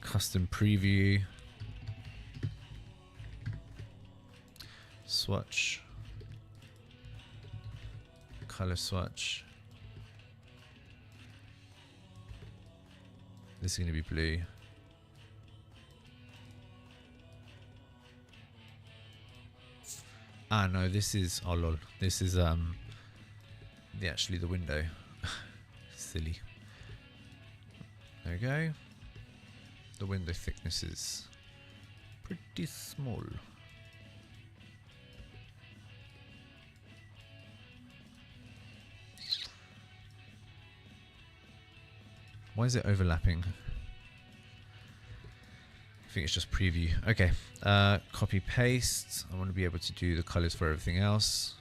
Custom preview. Swatch. Color swatch. This is going to be blue. Ah no, this is, oh lol, this is actually the window. Silly. There we go. The window thickness is pretty small. Why is it overlapping? I think it's just preview. Okay, copy paste. I want to be able to do the colors for everything else.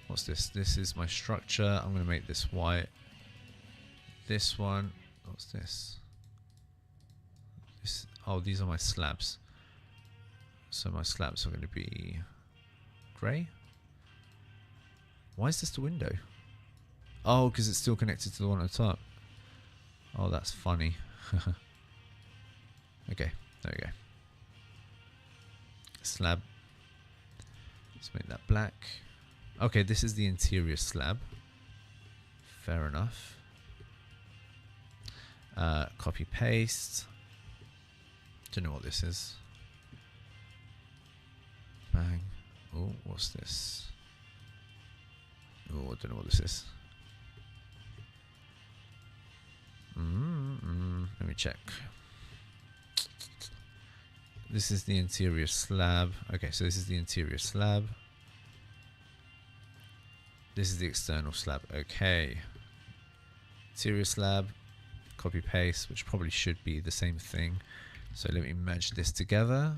What's this? This is my structure. I'm going to make this white. This one, what's this? Oh, these are my slabs. So my slabs are going to be grey. Why is this the window? Oh, because it's still connected to the one at the top. Oh, that's funny. Okay, there we go. Slab. Let's make that black. Okay, this is the interior slab. Fair enough. Copy paste. Don't know what this is. Bang. Oh, what's this? Oh, I don't know what this is. Let me check. This is the interior slab. Okay, so this is the interior slab. This is the external slab. Okay. Interior slab. Copy paste, which probably should be the same thing. So let me merge this together.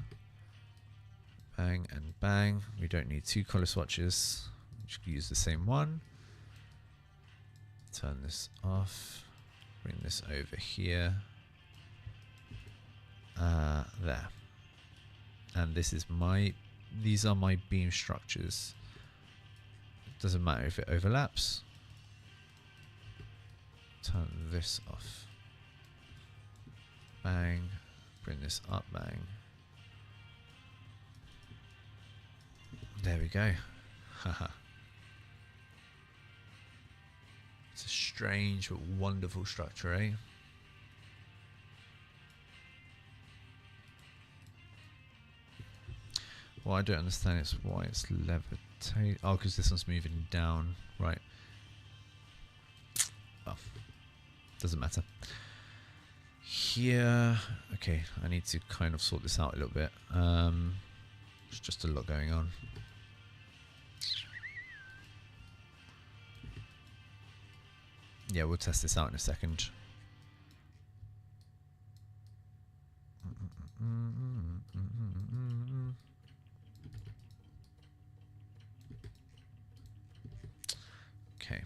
Bang and bang. We don't need two color swatches. Just use the same one. Turn this off. Bring this over here. There. And this is these are my beam structures. Doesn't matter if it overlaps. Turn this off. Bang. Bring this up, bang. There we go. Haha. It's a strange but wonderful structure, eh? What I don't understand is why it's levitate. Oh, because this one's moving down. Right. Oh, doesn't matter. Here, okay, I need to kind of sort this out a little bit. There's just a lot going on. Yeah, we'll test this out in a second. Okay.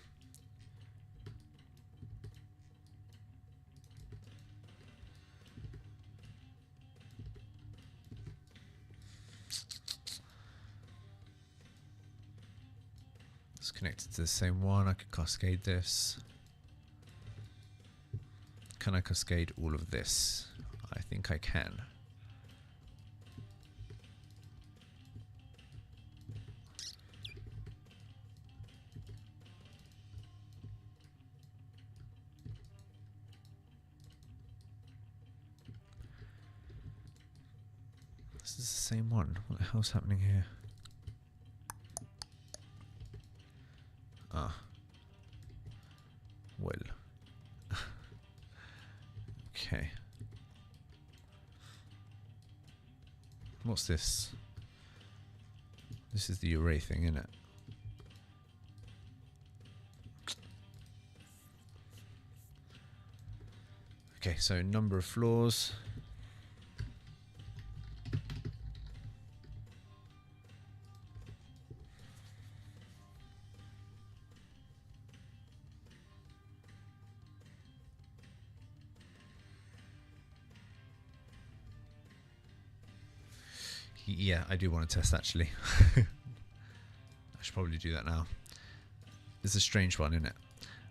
It's connected to the same one. I could cascade this. Can I cascade all of this? I think I can. This is the same one. What the hell's happening here? Ah. Well. Okay. What's this? This is the array thing, isn't it? Okay, so number of floors. Yeah, I do want to test actually. I should probably do that now. It's a strange one, isn't it?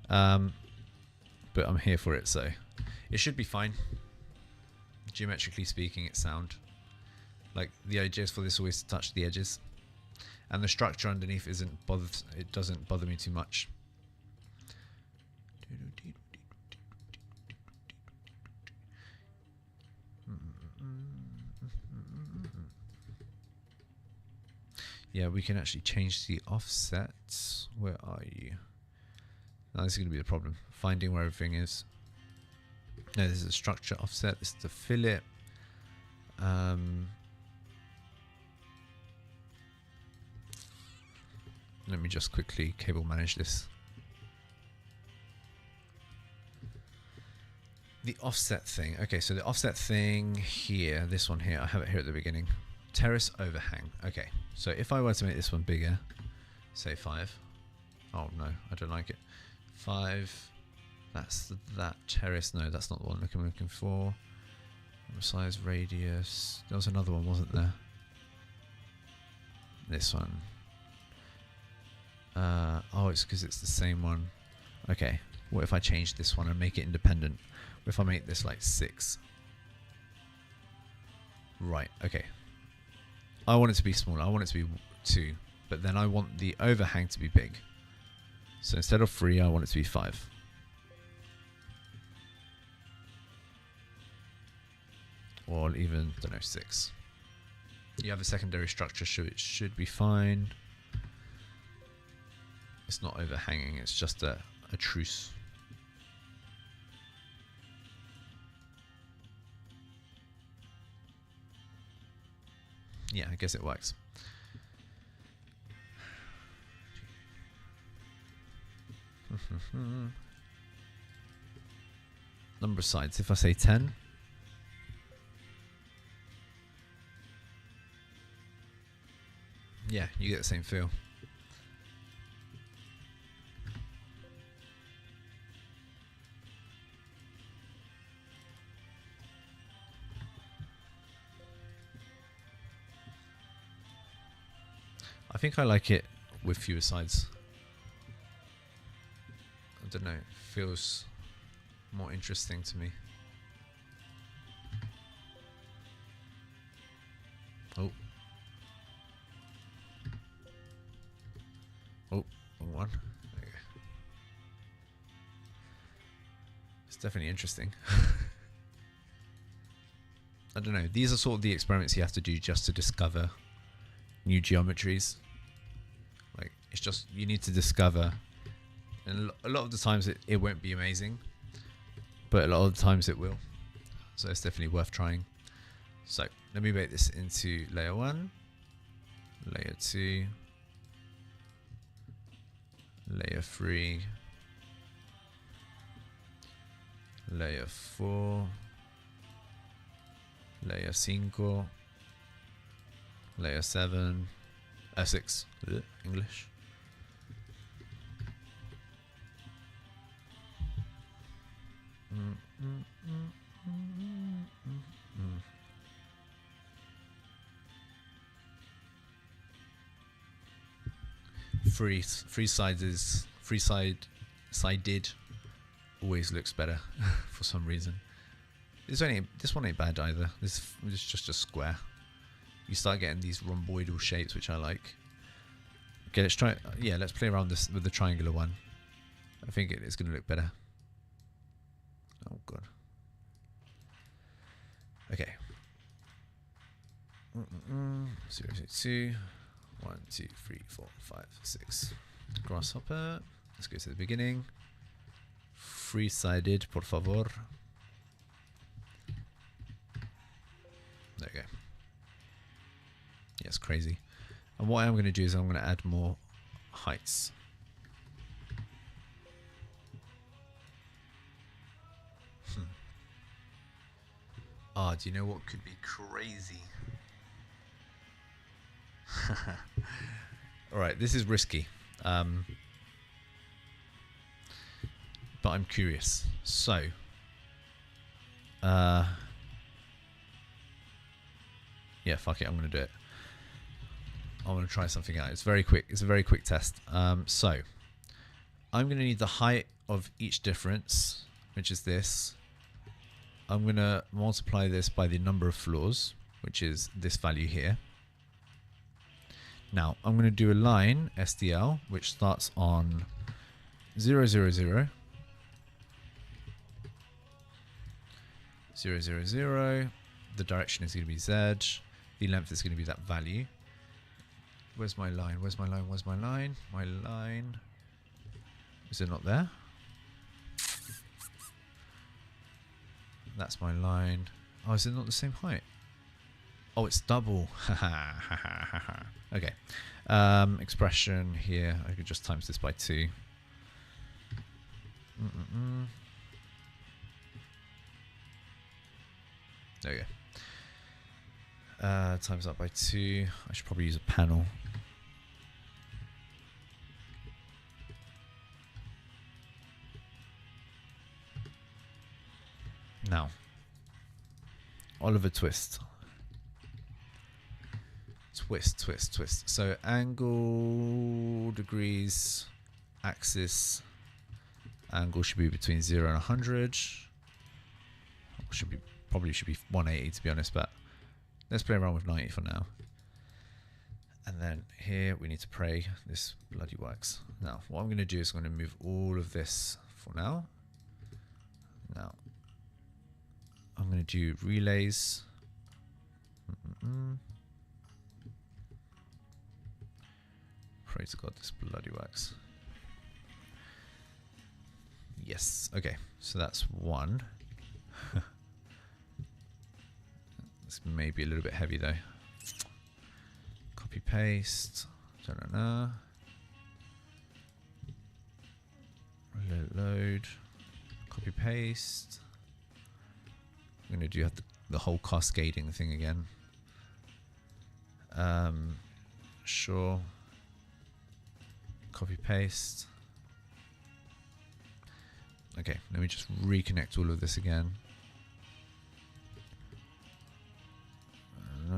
But I'm here for it, so it should be fine. Geometrically speaking, it's sound. Like the idea for this always to touch the edges, and the structure underneath isn't bothered. It doesn't bother me too much. Yeah, we can actually change the offsets. Where are you? Now this is going to be the problem. Finding where everything is. No, this is a structure offset. This is the fillet. Let me just quickly cable manage this. The offset thing. Okay, so the offset thing here, this one here, I have it here at the beginning. Terrace overhang. Okay, so if I were to make this one bigger, say 5. Oh no, I don't like it. 5. That's that terrace. No, that's not the one I'm looking for. Size, radius. There was another one, wasn't there? This one. Oh, it's because it's the same one. Okay, what if I change this one and make it independent? What if I make this like 6? Right, okay. I want it to be smaller. I want it to be 2. But then I want the overhang to be big. So instead of 3, I want it to be 5. Or even, I don't know, 6. You have a secondary structure, so it should be fine. It's not overhanging, it's just a truce. Yeah, I guess it works. Number of sides, if I say 10. Yeah, you get the same feel. I think I like it with fewer sides. I don't know, it feels more interesting to me. Oh. Oh, wrong one. There you go. It's definitely interesting. I don't know, these are sort of the experiments you have to do just to discover new geometries. Like, it's just, you need to discover, and a lot of the times it won't be amazing, but a lot of the times it will. So it's definitely worth trying. So let me make this into layer 1, layer 2, layer 3, layer 4, layer 5, layer 7, 6, English. Sided always looks better for some reason. This one ain't bad either. This is just a square. You start getting these rhomboidal shapes, which I like. Okay, let's try. Yeah, let's play around this with the triangular one. I think it's going to look better. Oh god. Okay. 0, 2, 1, 2, 3, 4, 5, 6. Grasshopper. Let's go to the beginning. Free-sided, por favor. There we go. Yeah, it's crazy. And what I'm going to do is I'm going to add more heights. Ah, do you know what could be crazy? Alright, this is risky. But I'm curious. So, yeah, fuck it, I'm going to do it. I want to try something out. It's very quick. It's a very quick test. So, I'm going to need the height of each difference, which is this. I'm going to multiply this by the number of floors, which is this value here. Now, I'm going to do a line, SDL, which starts on 0, 0, 0, 0, 0, 0. The direction is going to be Z. The length is going to be that value. Where's my line? Where's my line? Where's my line? My line. Is it not there? That's my line. Oh, is it not the same height? Oh, it's double. Okay. Expression here. I could just times this by 2. There we go. Times that by 2. I should probably use a panel. Now, Oliver Twist. Twist. So angle, degrees, axis, angle should be between 0 and 100. Probably should be 180 to be honest, but let's play around with 90 for now. And then here we need to pray this bloody works. Now, what I'm going to do is I'm going to move all of this for now. Now, I'm going to do relays. Pray to God this bloody works. Yes. Okay. So that's 1. This may be a little bit heavy though. Copy paste. Load. Copy paste. I'm going to do the whole cascading thing again. Sure. Copy paste. Okay, let me just reconnect all of this again. No.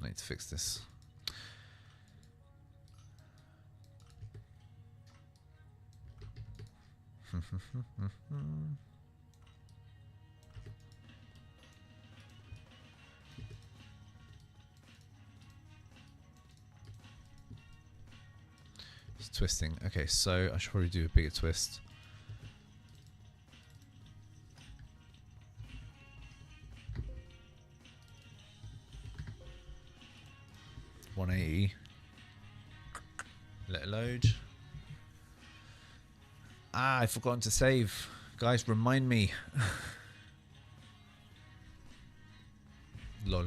I need to fix this. twisting. Okay, so I should probably do a bigger twist. $180. Let it load. Ah, I've forgotten to save. Guys, remind me. Lol.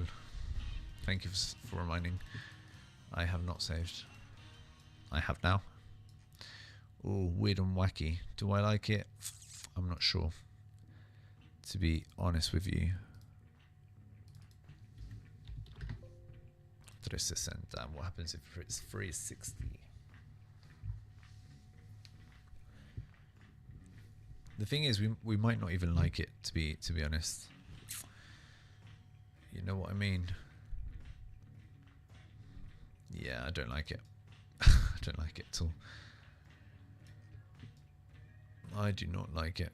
Thank you for reminding. I have not saved. I have now. Oh, weird and wacky. Do I like it? I'm not sure, to be honest with you. 360. What happens if it's 360? The thing is, we might not even like it, to be honest. You know what I mean? Yeah, I don't like it. I don't like it at all. I do not like it.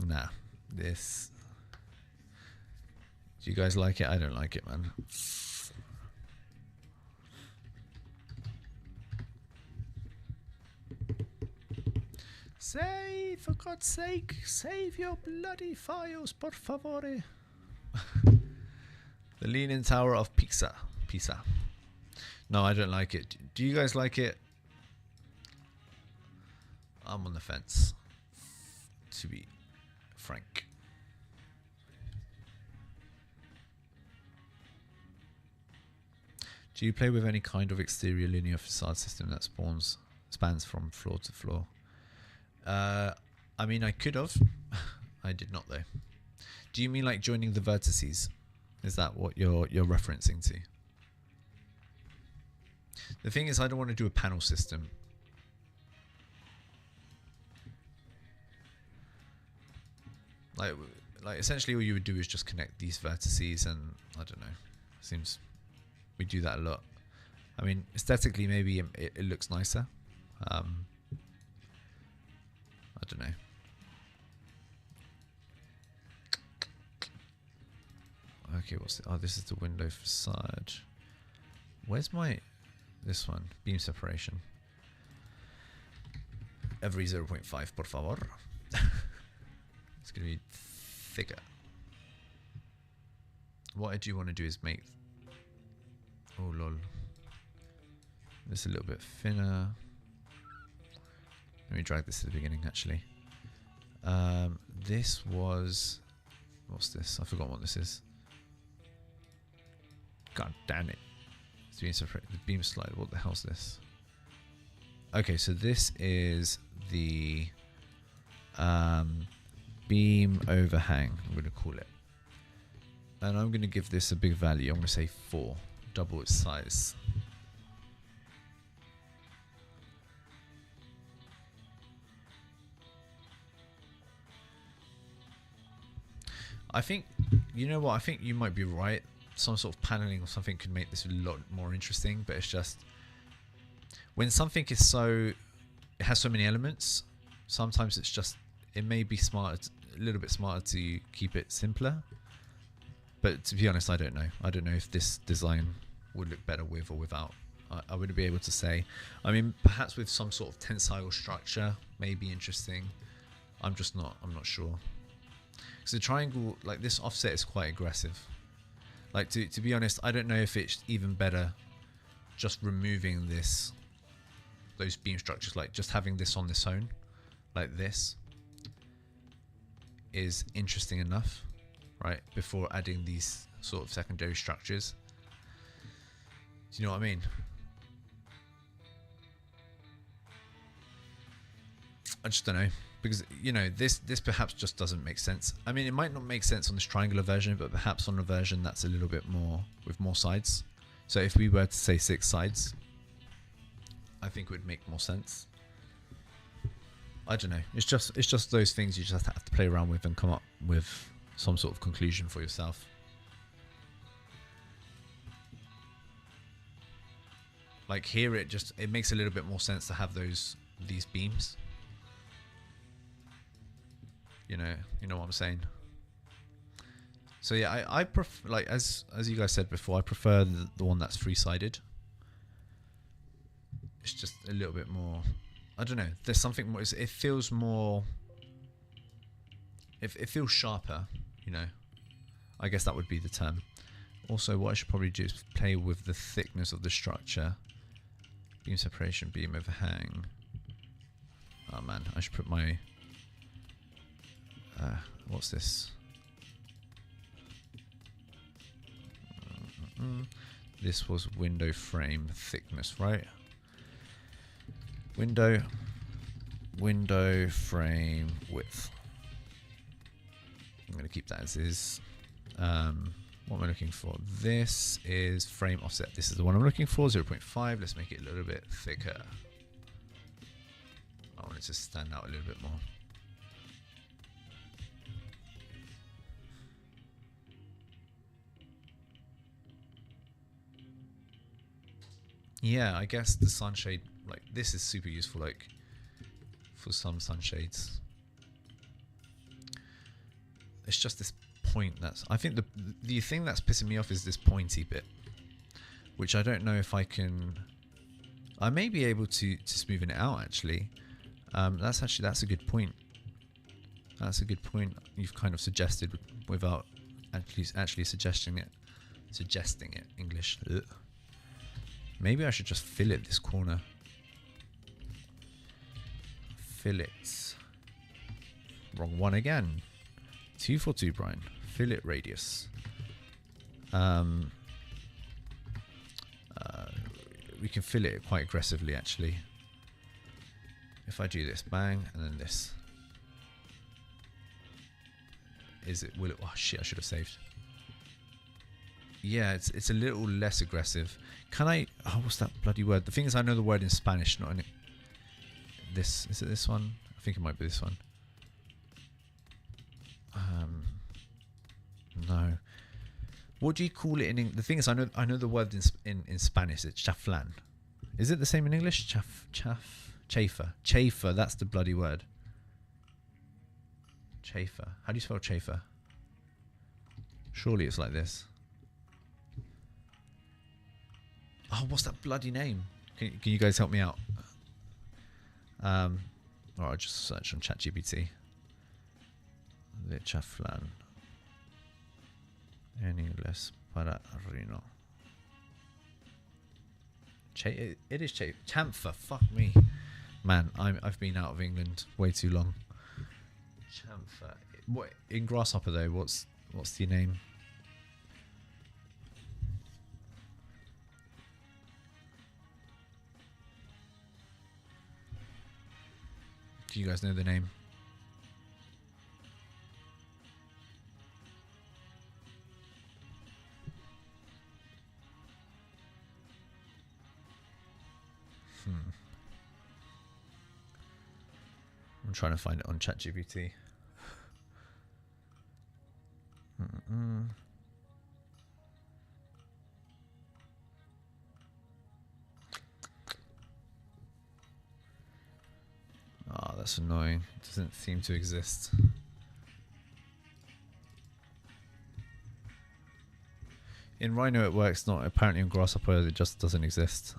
Nah, this. Do you guys like it? I don't like it, man. Save, for God's sake, save your bloody files, por favore. The Leaning Tower of Pisa. No, I don't like it. Do you guys like it? I'm on the fence, to be frank. Do you play with any kind of exterior linear facade system that spans from floor to floor? I mean, I could have. I did not, though. Do you mean like joining the vertices? Is that what you're referencing to? The thing is, I don't want to do a panel system. Like essentially all you would do is just connect these vertices, and I don't know. Seems we do that a lot. I mean, aesthetically, maybe it looks nicer. I don't know. Okay, what's the, oh, this is the window facade. Where's my, this one, beam separation. Every 0.5, por favor. It's going to be thicker. What I do want to do is make, oh lol, this a little bit thinner. Let me drag this to the beginning, actually. This was, what's this? I forgot what this is. God damn it. It's being separated. The beam slide. What the hell's this? Okay, so this is the beam overhang, I'm going to call it. And I'm going to give this a big value. I'm going to say 4, double its size. I think, you know what, I think you might be right. Some sort of paneling or something could make this a lot more interesting, but it's just, when something is so, it has so many elements, sometimes it's just, it may be smarter, a little bit smarter to keep it simpler. But to be honest, I don't know. I don't know if this design would look better with or without. I wouldn't be able to say. I mean, perhaps with some sort of tensile structure may be interesting. I'm not sure. Because the triangle, like this offset is quite aggressive. Like to be honest, I don't know if it's even better just removing those beam structures, like just having this on its own, like this, is interesting enough, right? Before adding these sort of secondary structures. Do you know what I mean? I just don't know. Because, you know, this perhaps just doesn't make sense. I mean, it might not make sense on this triangular version, but perhaps on a version that's a little bit more, with more sides. So if we were to say 6 sides, I think it would make more sense. I don't know. It's just those things you just have to play around with and come up with some sort of conclusion for yourself. Like here, it makes a little bit more sense to have these beams. You know what I'm saying. So yeah, I prefer, like as you guys said before, I prefer the one that's 3-sided. it's just a little bit more, I don't know, there's something more, it feels more, it feels sharper, you know. I guess that would be the term. Also, what I should probably do is play with the thickness of the structure. Beam separation, beam overhang. Oh man, I should put my, what's this? This was window frame thickness, right? Window frame width. I'm going to keep that as is. What am I looking for? This is frame offset. This is the one I'm looking for, 0.5. Let's make it a little bit thicker. I want it to stand out a little bit more. Yeah, I guess the sunshade, like this is super useful, like for some sunshades. It's just this point that's, I think the thing that's pissing me off is this pointy bit, which I don't know if I can, I may be able to smoothen it out actually. That's a good point. That's a good point you've kind of suggested without actually suggesting it. English. Ugh. Maybe I should just fillet this corner. Fillets. Wrong one again. 242, Brian. Fillet radius. We can fillet it quite aggressively, actually. If I do this, bang, and then this. Will it? Oh shit! I should have saved. Yeah, it's a little less aggressive. Can I? Oh, what's that bloody word? The thing is, I know the word in Spanish, not in this. Is it this one? I think it might be this one. No. What do you call it in? The thing is, I know the word in Spanish. It's chaflan. Is it the same in English? Chafer. Chafer. That's the bloody word. Chafer. How do you spell chafer? Surely it's like this. Oh, what's that bloody name? Can you guys help me out? Or I'll just search on ChatGPT. Le chaflan. En inglés para Reno. It is chamfer. Fuck me, man. I've been out of England way too long. Chamfer. What in grasshopper though? What's the name? Do you guys know the name? I'm trying to find it on ChatGPT. Oh, that's annoying. It doesn't seem to exist. In Rhino it works, not apparently in Grasshopper it just doesn't exist.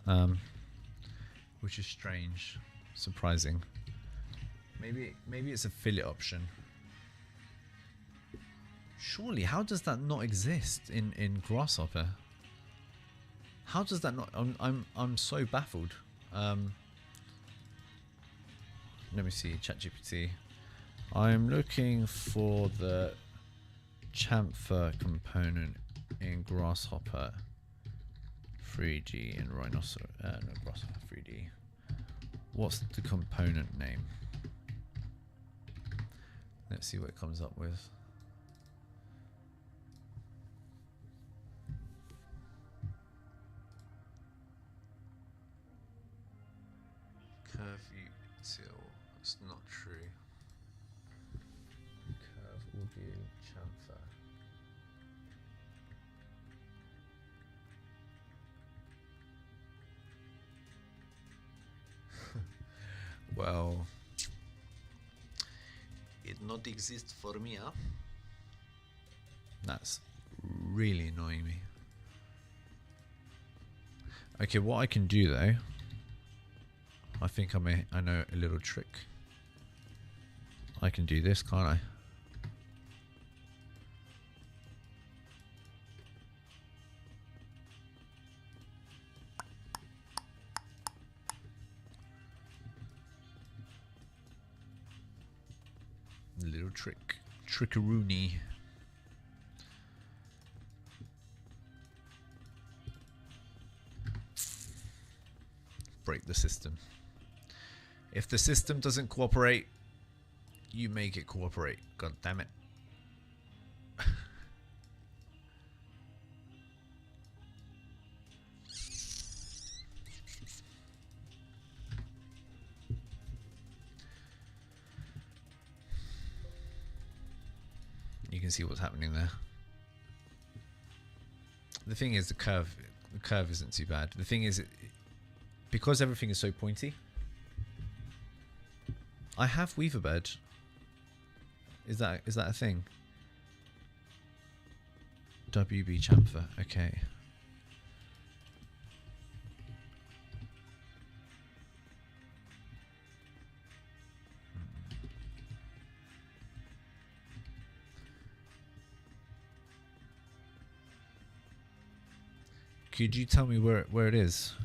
Which is strange, surprising. Maybe it's a fillet option. Surely, how does that not exist in Grasshopper? How does that not? I'm so baffled. Let me see, ChatGPT. I'm looking for the chamfer component in Grasshopper 3D and Rhinoceros. No, Grasshopper 3D. What's the component name? Let's see what it comes up with. Curve util. That's not true. Curve audio chamfer. Well, it not exist for me, huh? That's really annoying me. Okay, what I can do though I think I know a little trick. I can do this, can't I? Little trick. Trickaroony. Break the system. If the system doesn't cooperate, you make it cooperate. God damn it. You can see what's happening there. The thing is, the curve isn't too bad. The thing is, because everything is so pointy. I have Weaverbird. Is that a thing? WB chamfer. Okay. Could you tell me where it is?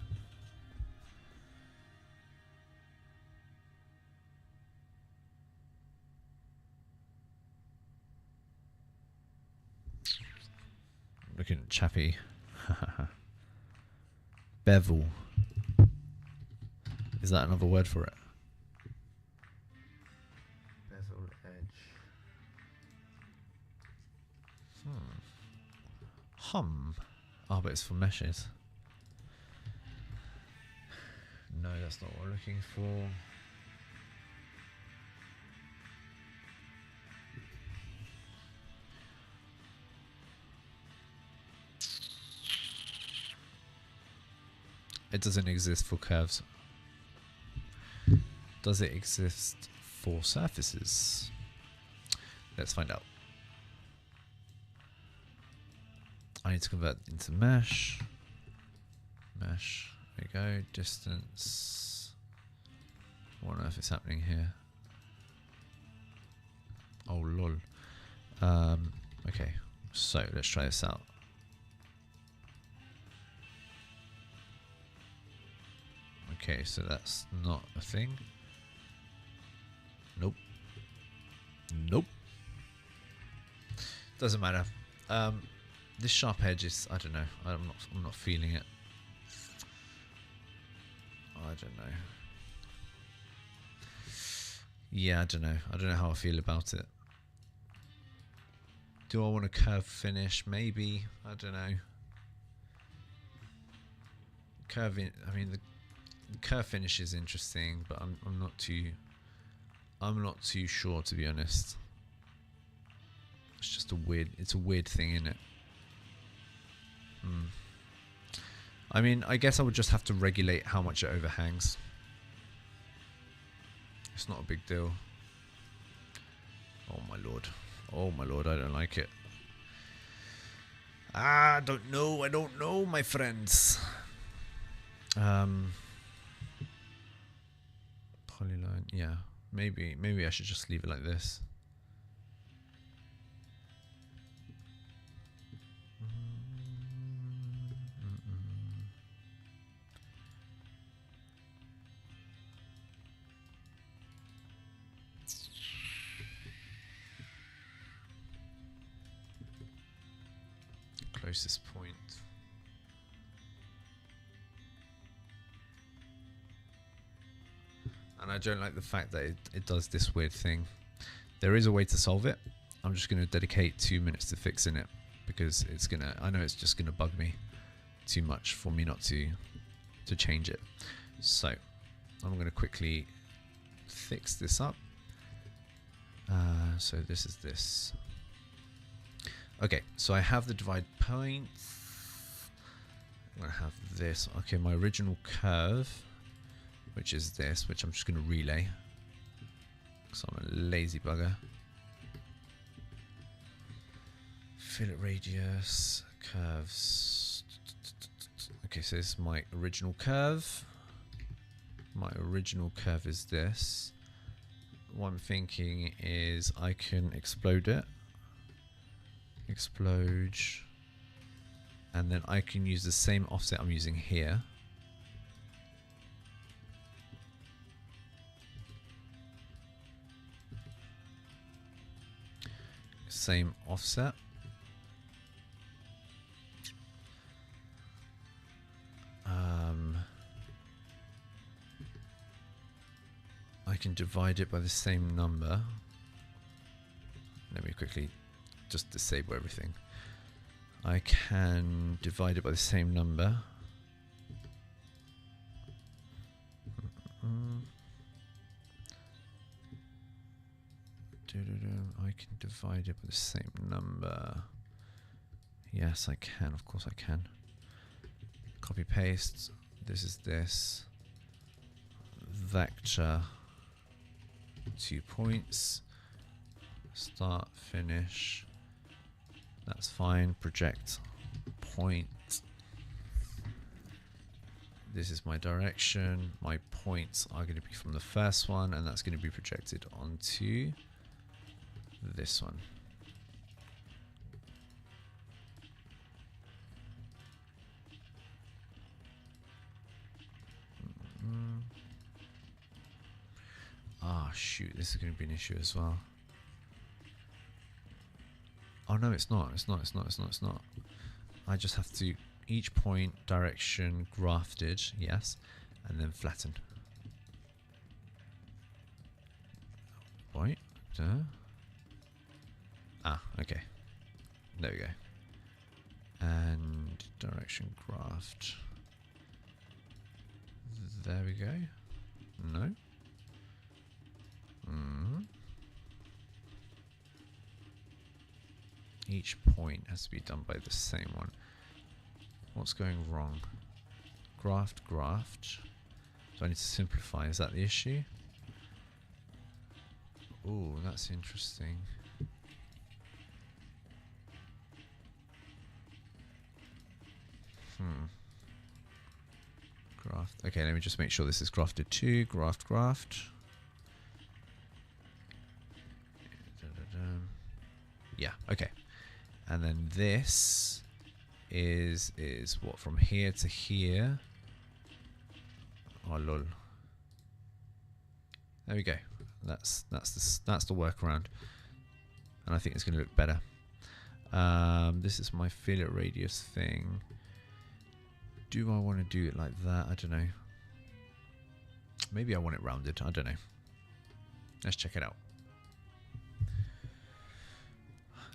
Looking at Chappie. Bevel. Is that another word for it? Bevel edge. Hum. Oh, but it's for meshes. No, that's not what we're looking for. It doesn't exist for curves. Does it exist for surfaces? Let's find out. I need to convert into mesh. Mesh. There we go. Distance. What on earth is happening here? Oh lol. Okay. So let's try this out. Okay, so that's not a thing. Nope. Nope. Doesn't matter. This sharp edge is, I don't know. I'm not feeling it. I don't know. Yeah, I don't know. I don't know how I feel about it. Do I want a curve finish? Maybe. I don't know. Curving. I mean, the curve finish is interesting, but I'm not too sure, to be honest. It's just a weird thing, isn't it? I mean, I guess I would just have to regulate how much it overhangs. It's not a big deal. Oh my lord. Oh my lord, I don't like it. I don't know, my friends. Polyline, yeah. Maybe I should just leave it like this. Closest point. And I don't like the fact that it does this weird thing. There is a way to solve it. I'm just going to dedicate 2 minutes to fixing it, because I know it's just going to bug me too much for me not to change it. So I'm going to quickly fix this up. So this is this. Okay, so I have the divide point. I'm going to have this. Okay, my original curve, which is this, which I'm just going to relay, because I'm a lazy bugger. Fillet radius, curves. Okay, so this is my original curve. my original curve is this. What I'm thinking is I can explode it. Explode. And then I can use the same offset I'm using here. Same offset. I can divide it by the same number. Let me quickly just disable everything. I can divide it by the same number. I can divide it by the same number. Yes, I can. Of course I can. Copy paste. This is this. Vector. 2 points. Start, finish. That's fine. Project point. This is my direction. My points are going to be from the first one, and that's going to be projected onto this one. Ah, shoot, this is going to be an issue as well. Oh no, it's not. It's not. I just have to each point direction grafted, yes, and then flattened. Right. Okay. There we go. And direction graft. There we go. No. Each point has to be done by the same one. What's going wrong? Graft. So I need to simplify. Is that the issue? Oh, that's interesting. Graft. Okay, let me just make sure this is grafted too. Graft. Yeah, okay. And then this is what, from here to here. Oh lol. There we go. That's the workaround, and I think it's going to look better. This is my fillet radius thing. Do I want to do it like that? I don't know. Maybe I want it rounded. I don't know. Let's check it out.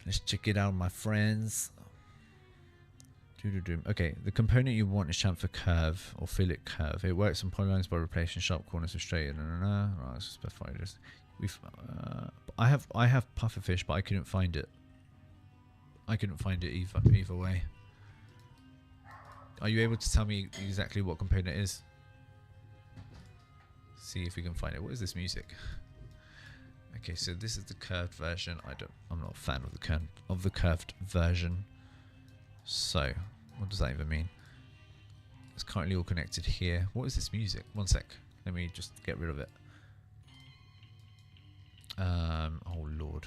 Let's check it out, my friends. Okay, the component you want is chamfer curve or fillet curve. It works on polylines by replacing sharp corners with straight. Right, let's specify this. I have pufferfish, but I couldn't find it. Either way. Are you able to tell me exactly what component it is? See if we can find it. What is this music? Okay, so this is the curved version. I'm not a fan of the curved version. So, what does that even mean? It's currently all connected here. What is this music? One sec. Let me just get rid of it. Oh lord.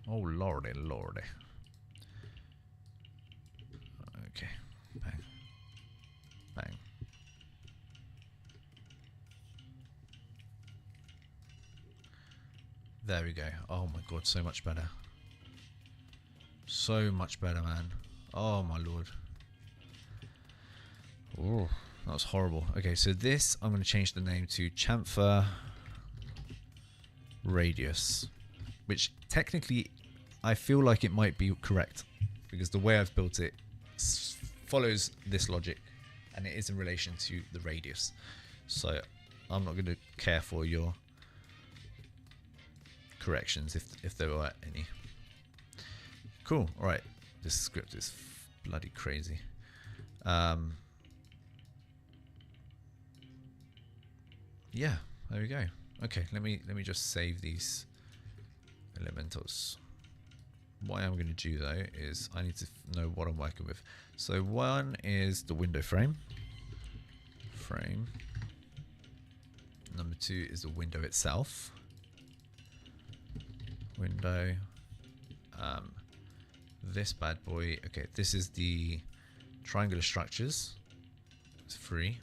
Oh lordy. Okay. Bang. There we go. Oh my god, so much better. So much better, man. Oh my lord. Oh, that was horrible. Okay, so this, I'm going to change the name to chamfer radius, which technically I feel like it might be correct because the way I've built it follows this logic and it is in relation to the radius. So I'm not going to care for your corrections if there were any. Cool. All right. This script is bloody crazy. Yeah, there we go. Okay, let me just save these elementals. What I'm going to do though is I need to know what I'm working with. So one is the window frame. Number 2 is the window itself. Window. This bad boy. Okay, this is the triangular structures. It's free.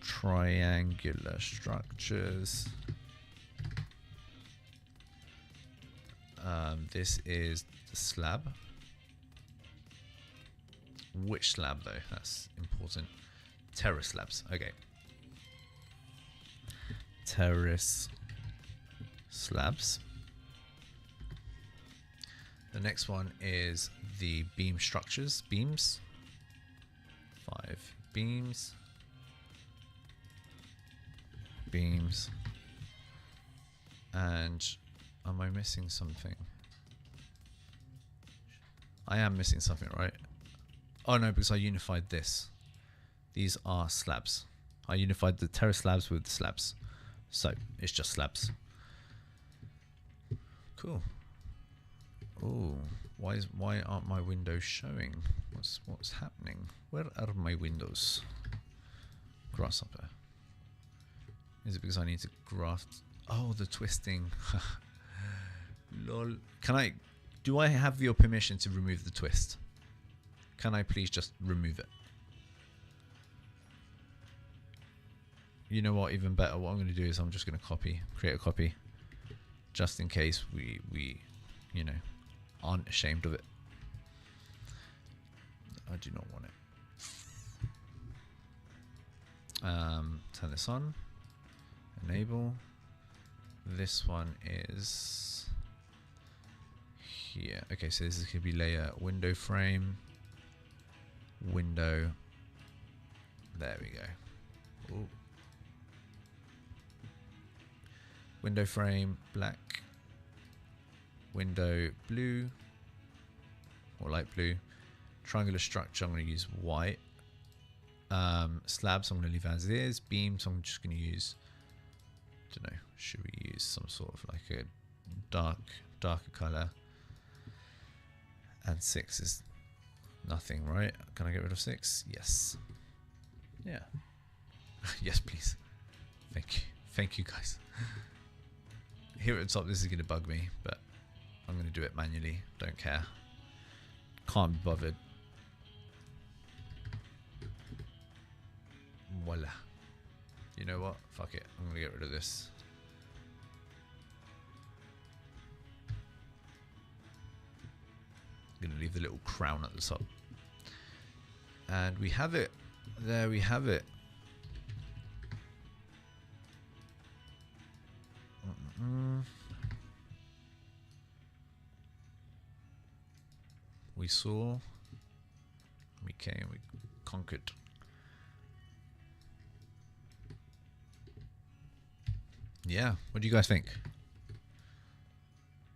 Triangular structures. This is the slab. Which slab though? That's important. Terrace slabs. Okay. Terrace slabs. The next one is the beam structures. Beams. 5 beams. Beams. And am I missing something? I am missing something, right? Oh no, because I unified this. These are slabs. I unified the terrace slabs with the slabs. So it's just slabs. Cool. Oh, why aren't my windows showing? What's happening? Where are my windows? Grasshopper. Is it because I need to graft? Oh, the twisting. Lol. Do I have your permission to remove the twist? Can I please just remove it? You know what, even better, what I'm going to do is I'm just going to create a copy, just in case we you know, aren't ashamed of it. I do not want it. Turn this on. Enable. This one is here. Okay, so this is going to be layer window frame. Window. There we go. Ooh. Window frame, black. Window, blue. Or light blue. Triangular structure, I'm going to use white. Slabs, I'm going to leave as is. Beams, I'm just going to use, don't know, should we use some sort of like a darker color? And 6 is nothing, right? Can I get rid of 6? Yes. Yeah. Yes, please. Thank you. Thank you, guys. Here at the top, this is going to bug me, but I'm going to do it manually. Don't care. Can't be bothered. Voila. You know what? Fuck it. I'm going to get rid of this. I'm going to leave the little crown at the top. And we have it. There we have it. We saw, we came, we conquered. Yeah, what do you guys think?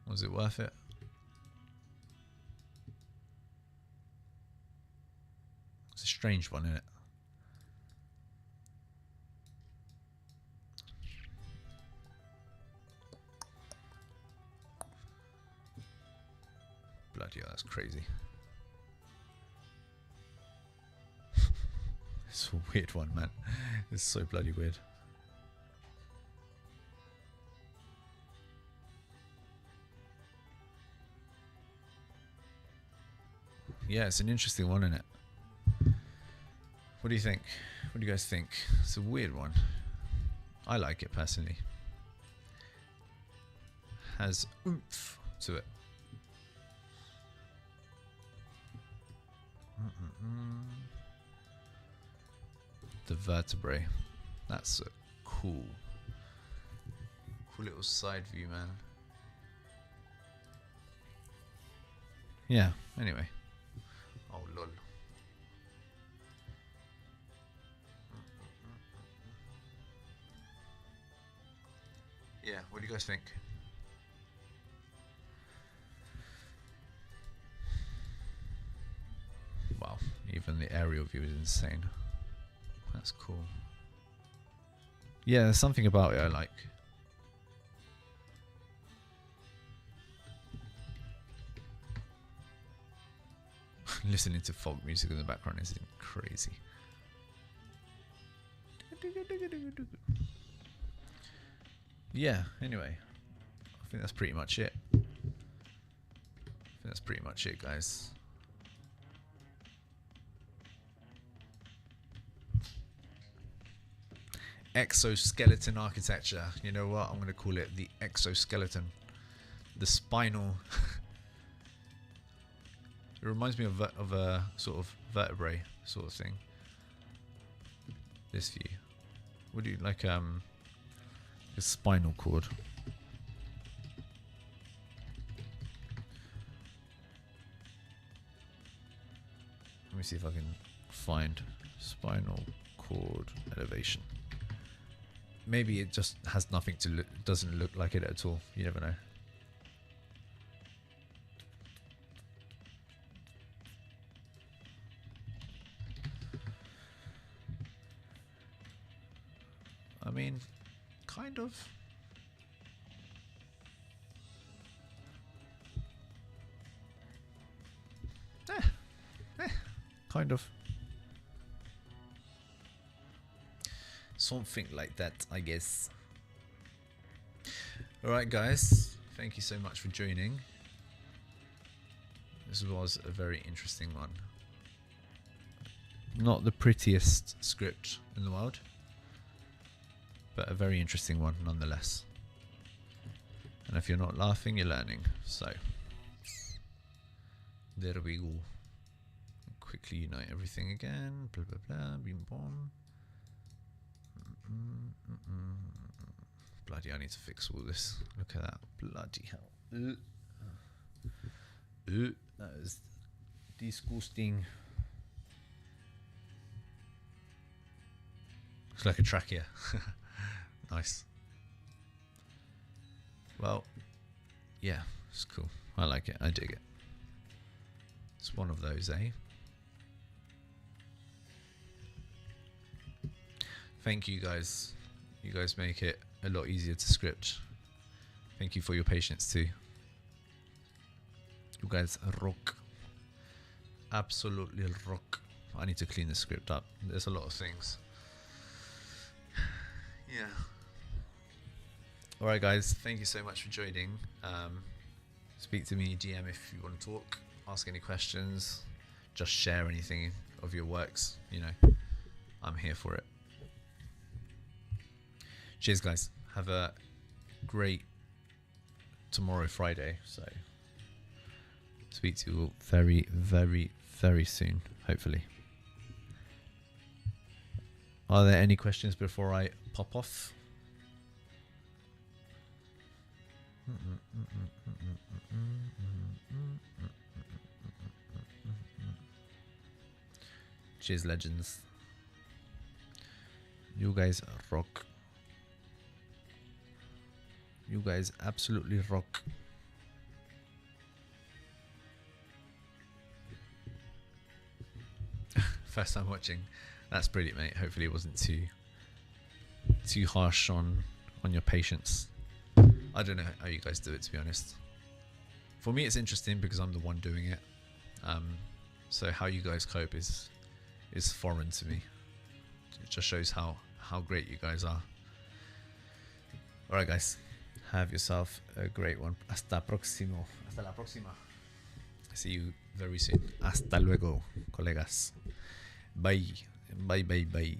Was it worth it? It's a strange one, isn't it? Bloody hell, that's crazy. It's a weird one, man. It's so bloody weird. Yeah, it's an interesting one, isn't it? What do you think? What do you guys think? It's a weird one. I like it personally. Has oomph to it. The vertebrae. That's a cool little side view, man. Yeah, anyway. Oh, lol. Yeah, what do you guys think? Wow, even the aerial view is insane. That's cool. Yeah, there's something about it I like. Listening to folk music in the background is crazy. Yeah, anyway, I think that's pretty much it. Guys. Exoskeleton architecture. You know what? I'm going to call it the exoskeleton. The spinal. It reminds me of a sort of vertebrae sort of thing. This view. Would you like a spinal cord? Let me see if I can find spinal cord elevation. Maybe it just has nothing to look, doesn't look like it at all. You never know. I mean, kind of. Kind of. Something like that, I guess. Alright guys, thank you so much for joining. This was a very interesting one. Not the prettiest script in the world, but a very interesting one nonetheless. And if you're not laughing, you're learning. So, there we go. Quickly unite everything again. Blah blah blah. Bing bong. Bloody, I need to fix all this. Look at that. Bloody hell. That is disgusting. Looks like a trachea. Nice. Well, yeah, it's cool. I like it. I dig it. It's one of those, eh? Thank you guys. You guys make it a lot easier to script. Thank you for your patience too. You guys rock. Absolutely rock. I need to clean the script up. There's a lot of things. Yeah. Alright guys, thank you so much for joining. Speak to me, DM, if you want to talk. Ask any questions. Just share anything of your works. You know, I'm here for it. Cheers guys, have a great tomorrow, Friday, so speak to you all very, very, very soon, hopefully. Are there any questions before I pop off? Cheers legends. You guys rock. You guys absolutely rock. First time watching. That's brilliant, mate. Hopefully it wasn't too harsh on your patience. I don't know how you guys do it, to be honest. For me, it's interesting because I'm the one doing it. So how you guys cope is foreign to me. It just shows how great you guys are. Alright guys, have yourself a great one. Hasta próximo. Hasta la próxima. See you very soon. Hasta luego, colegas. Bye. Bye, bye, bye.